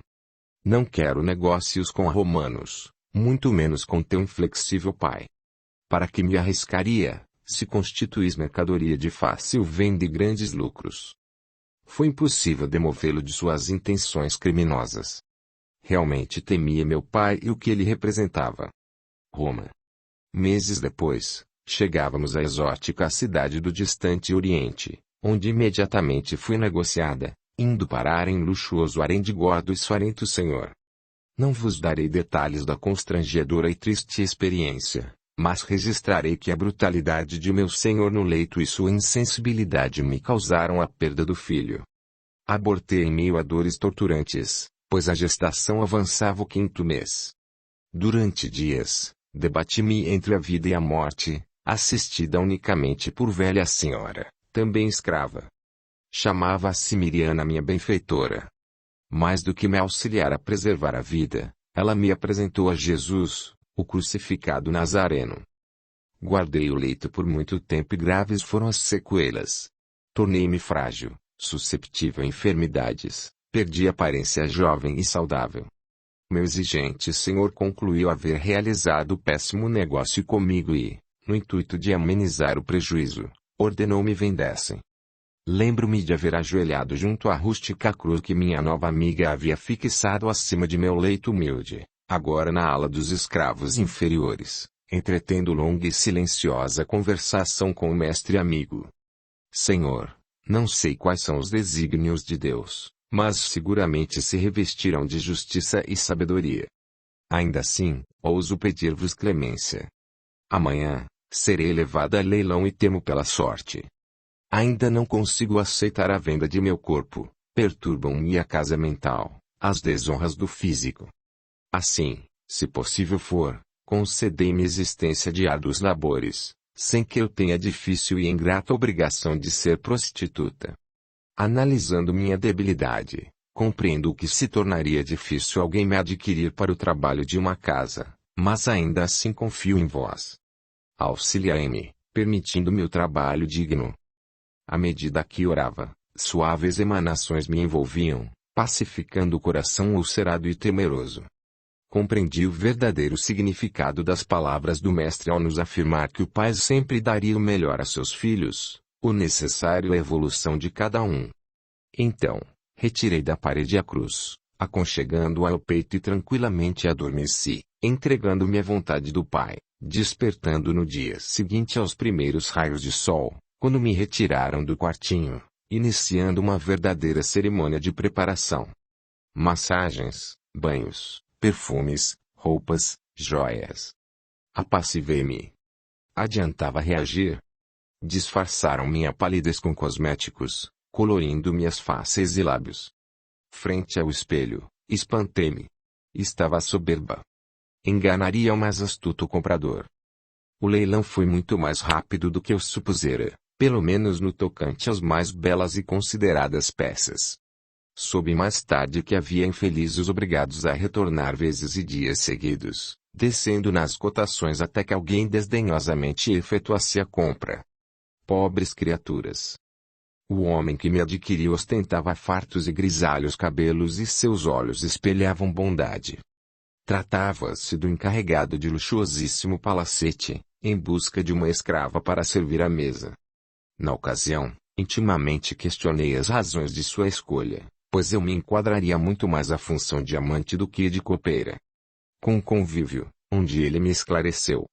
Não quero negócios com romanos, muito menos com teu inflexível pai. Para que me arriscaria, se constituís mercadoria de fácil venda e grandes lucros? Foi impossível demovê-lo de suas intenções criminosas. Realmente temia meu pai e o que ele representava. Roma. Meses depois, chegávamos à exótica cidade do distante Oriente, onde imediatamente fui negociada, indo parar em luxuoso harém de gordo e suarento senhor. Não vos darei detalhes da constrangedora e triste experiência, mas registrarei que a brutalidade de meu senhor no leito e sua insensibilidade me causaram a perda do filho. Abortei em meio a dores torturantes, pois a gestação avançava o 5º mês. Durante dias, debati-me entre a vida e a morte, assistida unicamente por velha senhora, também escrava. Chamava-se Miriana minha benfeitora. Mais do que me auxiliar a preservar a vida, ela me apresentou a Jesus, o crucificado Nazareno. Guardei o leito por muito tempo e graves foram as sequelas. Tornei-me frágil, susceptível a enfermidades, perdi a aparência jovem e saudável. Meu exigente senhor concluiu haver realizado péssimo negócio comigo e, no intuito de amenizar o prejuízo, ordenou-me vendessem. Lembro-me de haver ajoelhado junto à rústica cruz que minha nova amiga havia fixado acima de meu leito humilde, agora na ala dos escravos inferiores, entretendo longa e silenciosa conversação com o mestre amigo. Senhor, não sei quais são os desígnios de Deus, mas seguramente se revestirão de justiça e sabedoria. Ainda assim, ouso pedir-vos clemência. Amanhã, serei levada a leilão e temo pela sorte. Ainda não consigo aceitar a venda de meu corpo, perturbam-me a casa mental, as desonras do físico. Assim, se possível for, concedei-me existência de árduos labores, sem que eu tenha a difícil e ingrata obrigação de ser prostituta. Analisando minha debilidade, compreendo que se tornaria difícil alguém me adquirir para o trabalho de uma casa, mas ainda assim confio em vós. Auxiliai-me, permitindo-me o trabalho digno. À medida que orava, suaves emanações me envolviam, pacificando o coração ulcerado e temeroso. Compreendi o verdadeiro significado das palavras do Mestre ao nos afirmar que o Pai sempre daria o melhor a seus filhos, o necessário à evolução de cada um. Então, retirei da parede a cruz, aconchegando-a ao peito e tranquilamente adormeci, entregando-me à vontade do Pai, despertando no dia seguinte aos primeiros raios de sol, quando me retiraram do quartinho, iniciando uma verdadeira cerimônia de preparação. Massagens, banhos, perfumes, roupas, joias. Apassivei-me. Adiantava reagir. Disfarçaram minha palidez com cosméticos, colorindo minhas faces e lábios. Frente ao espelho, espantei-me. Estava soberba. Enganaria o mais astuto comprador. O leilão foi muito mais rápido do que eu supusera, pelo menos no tocante às mais belas e consideradas peças. Soube mais tarde que havia infelizes obrigados a retornar vezes e dias seguidos, descendo nas cotações até que alguém desdenhosamente efetuasse a compra. Pobres criaturas! O homem que me adquiriu ostentava fartos e grisalhos cabelos e seus olhos espelhavam bondade. Tratava-se do encarregado de luxuosíssimo palacete, em busca de uma escrava para servir à mesa. Na ocasião, intimamente questionei as razões de sua escolha, pois eu me enquadraria muito mais à função de amante do que de copeira. Com o convívio, onde ele me esclareceu.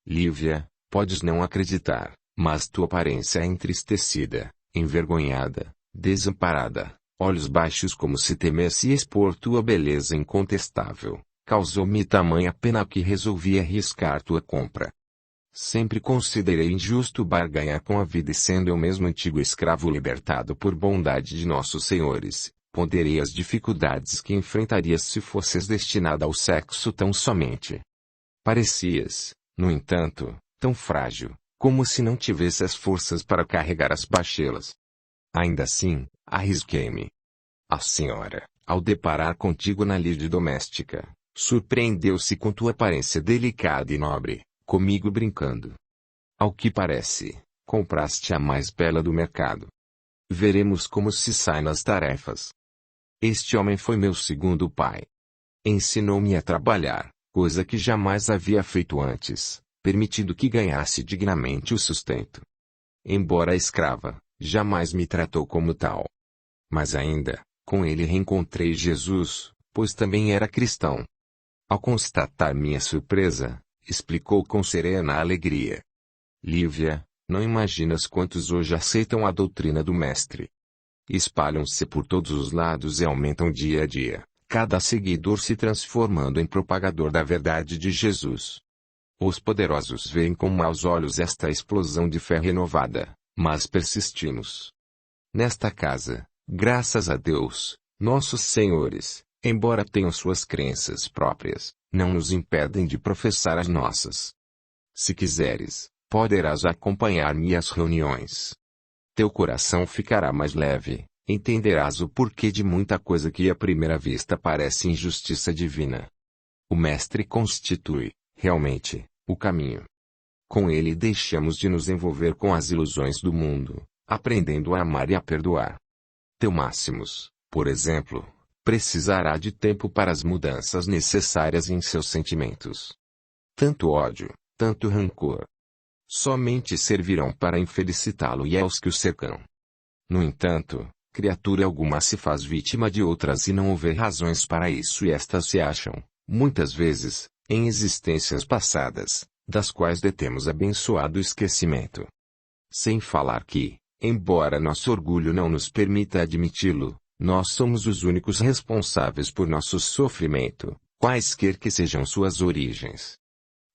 Lívia, podes não acreditar, mas tua aparência é entristecida, envergonhada, desamparada, olhos baixos como se temesse expor tua beleza incontestável, causou-me tamanha pena que resolvi arriscar tua compra. Sempre considerei injusto barganhar com a vida e sendo eu mesmo antigo escravo libertado por bondade de nossos senhores, ponderei as dificuldades que enfrentarias se fosses destinada ao sexo tão somente. Parecias, no entanto, tão frágil, como se não tivesse as forças para carregar as bachelas. Ainda assim, arrisquei-me. A senhora, ao deparar contigo na lide doméstica, surpreendeu-se com tua aparência delicada e nobre, comigo brincando. Ao que parece, compraste a mais bela do mercado. Veremos como se sai nas tarefas. Este homem foi meu segundo pai. Ensinou-me a trabalhar, coisa que jamais havia feito antes, permitindo que ganhasse dignamente o sustento. Embora escrava, jamais me tratou como tal. Mas ainda, com ele reencontrei Jesus, pois também era cristão. Ao constatar minha surpresa, explicou com serena alegria. Lívia, não imaginas quantos hoje aceitam a doutrina do Mestre. Espalham-se por todos os lados e aumentam dia a dia, cada seguidor se transformando em propagador da verdade de Jesus. Os poderosos veem com maus olhos esta explosão de fé renovada, mas persistimos. Nesta casa, graças a Deus, nossos senhores, embora tenham suas crenças próprias, não nos impedem de professar as nossas. Se quiseres, poderás acompanhar-me às reuniões. Teu coração ficará mais leve, entenderás o porquê de muita coisa que à primeira vista parece injustiça divina. O Mestre constitui, realmente, o caminho. Com ele deixamos de nos envolver com as ilusões do mundo, aprendendo a amar e a perdoar. Teu Máximos, por exemplo, precisará de tempo para as mudanças necessárias em seus sentimentos. Tanto ódio, tanto rancor, somente servirão para infelicitá-lo e aos que o cercam. No entanto, criatura alguma se faz vítima de outras e não houver razões para isso e estas se acham, muitas vezes, em existências passadas, das quais detemos abençoado esquecimento. Sem falar que, embora nosso orgulho não nos permita admiti-lo, nós somos os únicos responsáveis por nosso sofrimento, quaisquer que sejam suas origens.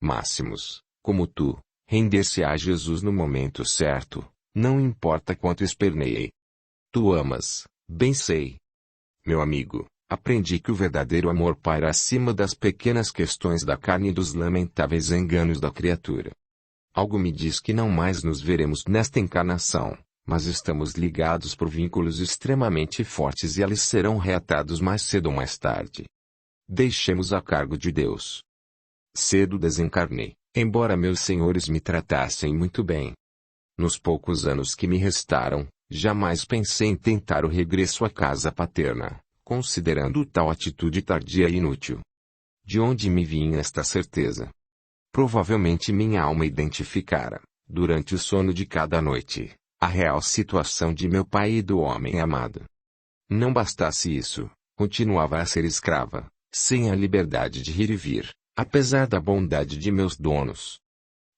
Máximos, como tu, render-se a Jesus no momento certo, não importa quanto esperneie. Tu amas, bem sei. Meu amigo, Aprendi que o verdadeiro amor paira acima das pequenas questões da carne e dos lamentáveis enganos da criatura. Algo me diz que não mais nos veremos nesta encarnação, mas estamos ligados por vínculos extremamente fortes e eles serão reatados mais cedo ou mais tarde. Deixemos a cargo de Deus. Cedo desencarnei, embora meus senhores me tratassem muito bem. Nos poucos anos que me restaram, jamais pensei em tentar o regresso à casa paterna, considerando tal atitude tardia e inútil. De onde me vinha esta certeza? Provavelmente minha alma identificara, durante o sono de cada noite, a real situação de meu pai e do homem amado. Não bastasse isso, continuava a ser escrava, sem a liberdade de ir e vir, apesar da bondade de meus donos.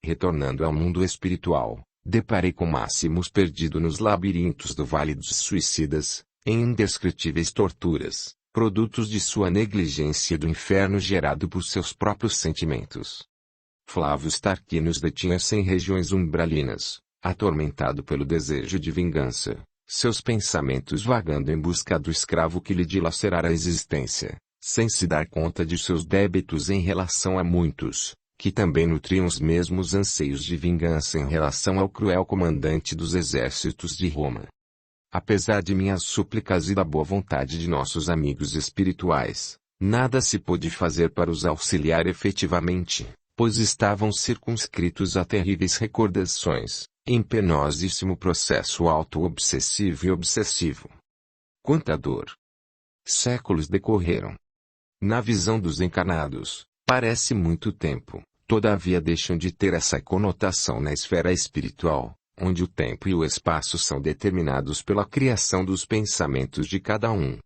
Retornando ao mundo espiritual, deparei com Máximos perdido nos labirintos do Vale dos Suicidas, em indescritíveis torturas, produtos de sua negligência e do inferno gerado por seus próprios sentimentos. Flávio Tarquinius detinha-se em regiões umbralinas, atormentado pelo desejo de vingança, seus pensamentos vagando em busca do escravo que lhe dilacerara a existência, sem se dar conta de seus débitos em relação a muitos, que também nutriam os mesmos anseios de vingança em relação ao cruel comandante dos exércitos de Roma. Apesar de minhas súplicas e da boa vontade de nossos amigos espirituais, nada se pôde fazer para os auxiliar efetivamente, pois estavam circunscritos a terríveis recordações, em penosíssimo processo auto-obsessivo e obsessivo. Quanta dor! Séculos decorreram. Na visão dos encarnados, parece muito tempo, todavia deixam de ter essa conotação na esfera espiritual, onde o tempo e o espaço são determinados pela criação dos pensamentos de cada um.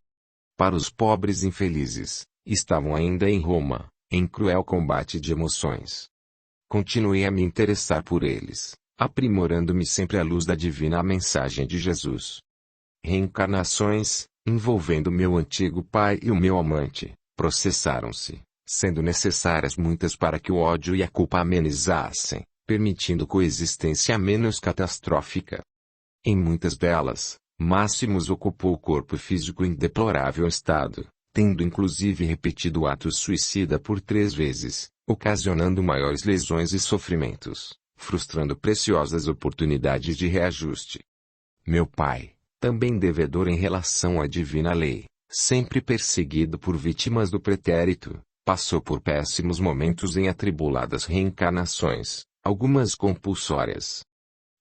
Para os pobres infelizes, estavam ainda em Roma, em cruel combate de emoções. Continuei a me interessar por eles, aprimorando-me sempre à luz da divina mensagem de Jesus. Reencarnações, envolvendo meu antigo pai e o meu amante, processaram-se, sendo necessárias muitas para que o ódio e a culpa amenizassem, permitindo coexistência menos catastrófica. Em muitas delas, Máximos ocupou o corpo físico em deplorável estado, tendo inclusive repetido o ato suicida por 3 vezes, ocasionando maiores lesões e sofrimentos, frustrando preciosas oportunidades de reajuste. Meu pai, também devedor em relação à divina lei, sempre perseguido por vítimas do pretérito, passou por péssimos momentos em atribuladas reencarnações, algumas compulsórias.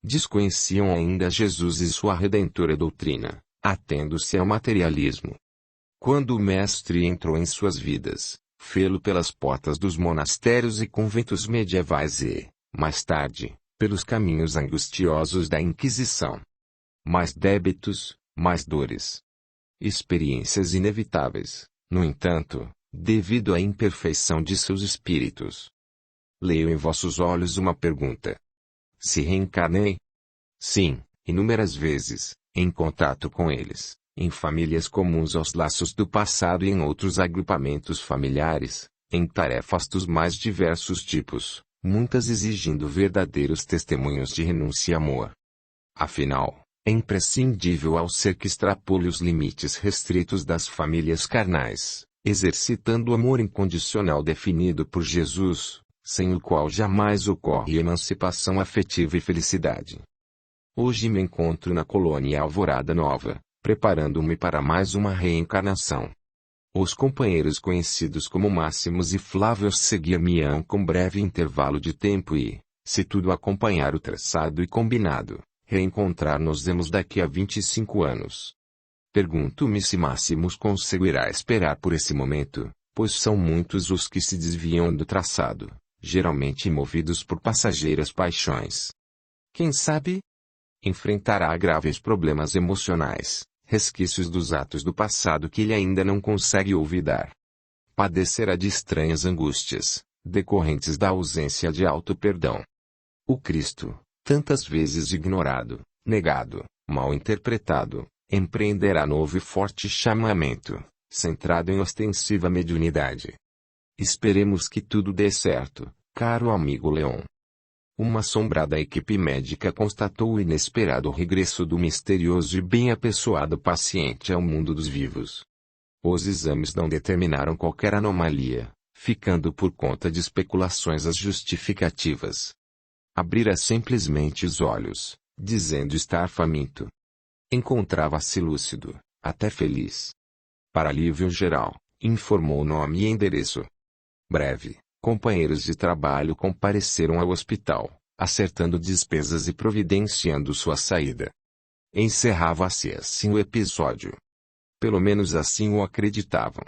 Desconheciam ainda Jesus e sua redentora doutrina, atendo-se ao materialismo. Quando o Mestre entrou em suas vidas, fê-lo pelas portas dos monastérios e conventos medievais e, mais tarde, pelos caminhos angustiosos da Inquisição. Mais débitos, mais dores. Experiências inevitáveis, no entanto, devido à imperfeição de seus espíritos. Leio em vossos olhos uma pergunta. Se reencarnei? Sim, inúmeras vezes, em contato com eles, em famílias comuns aos laços do passado e em outros agrupamentos familiares, em tarefas dos mais diversos tipos, muitas exigindo verdadeiros testemunhos de renúncia e amor. Afinal, é imprescindível ao ser que extrapole os limites restritos das famílias carnais, exercitando o amor incondicional definido por Jesus, sem o qual jamais ocorre emancipação afetiva e felicidade. Hoje me encontro na colônia Alvorada Nova, preparando-me para mais uma reencarnação. Os companheiros conhecidos como Máximos e Flávio seguir-me-ão com breve intervalo de tempo e, se tudo acompanhar o traçado e combinado, reencontrar-nos-emos daqui a 25 anos. Pergunto-me se Máximos conseguirá esperar por esse momento, pois são muitos os que se desviam do traçado, geralmente movidos por passageiras paixões. Quem sabe? Enfrentará graves problemas emocionais, resquícios dos atos do passado que ele ainda não consegue olvidar. Padecerá de estranhas angústias, decorrentes da ausência de auto-perdão. O Cristo, tantas vezes ignorado, negado, mal interpretado, empreenderá novo e forte chamamento, centrado em ostensiva mediunidade. Esperemos que tudo dê certo, caro amigo Leon. Uma assombrada equipe médica constatou o inesperado regresso do misterioso e bem apessoado paciente ao mundo dos vivos. Os exames não determinaram qualquer anomalia, ficando por conta de especulações as justificativas. Abrira simplesmente os olhos, dizendo estar faminto. Encontrava-se lúcido, até feliz. Para alívio geral, informou nome e endereço. Breve, companheiros de trabalho compareceram ao hospital, acertando despesas e providenciando sua saída. Encerrava-se assim o episódio. Pelo menos assim o acreditavam.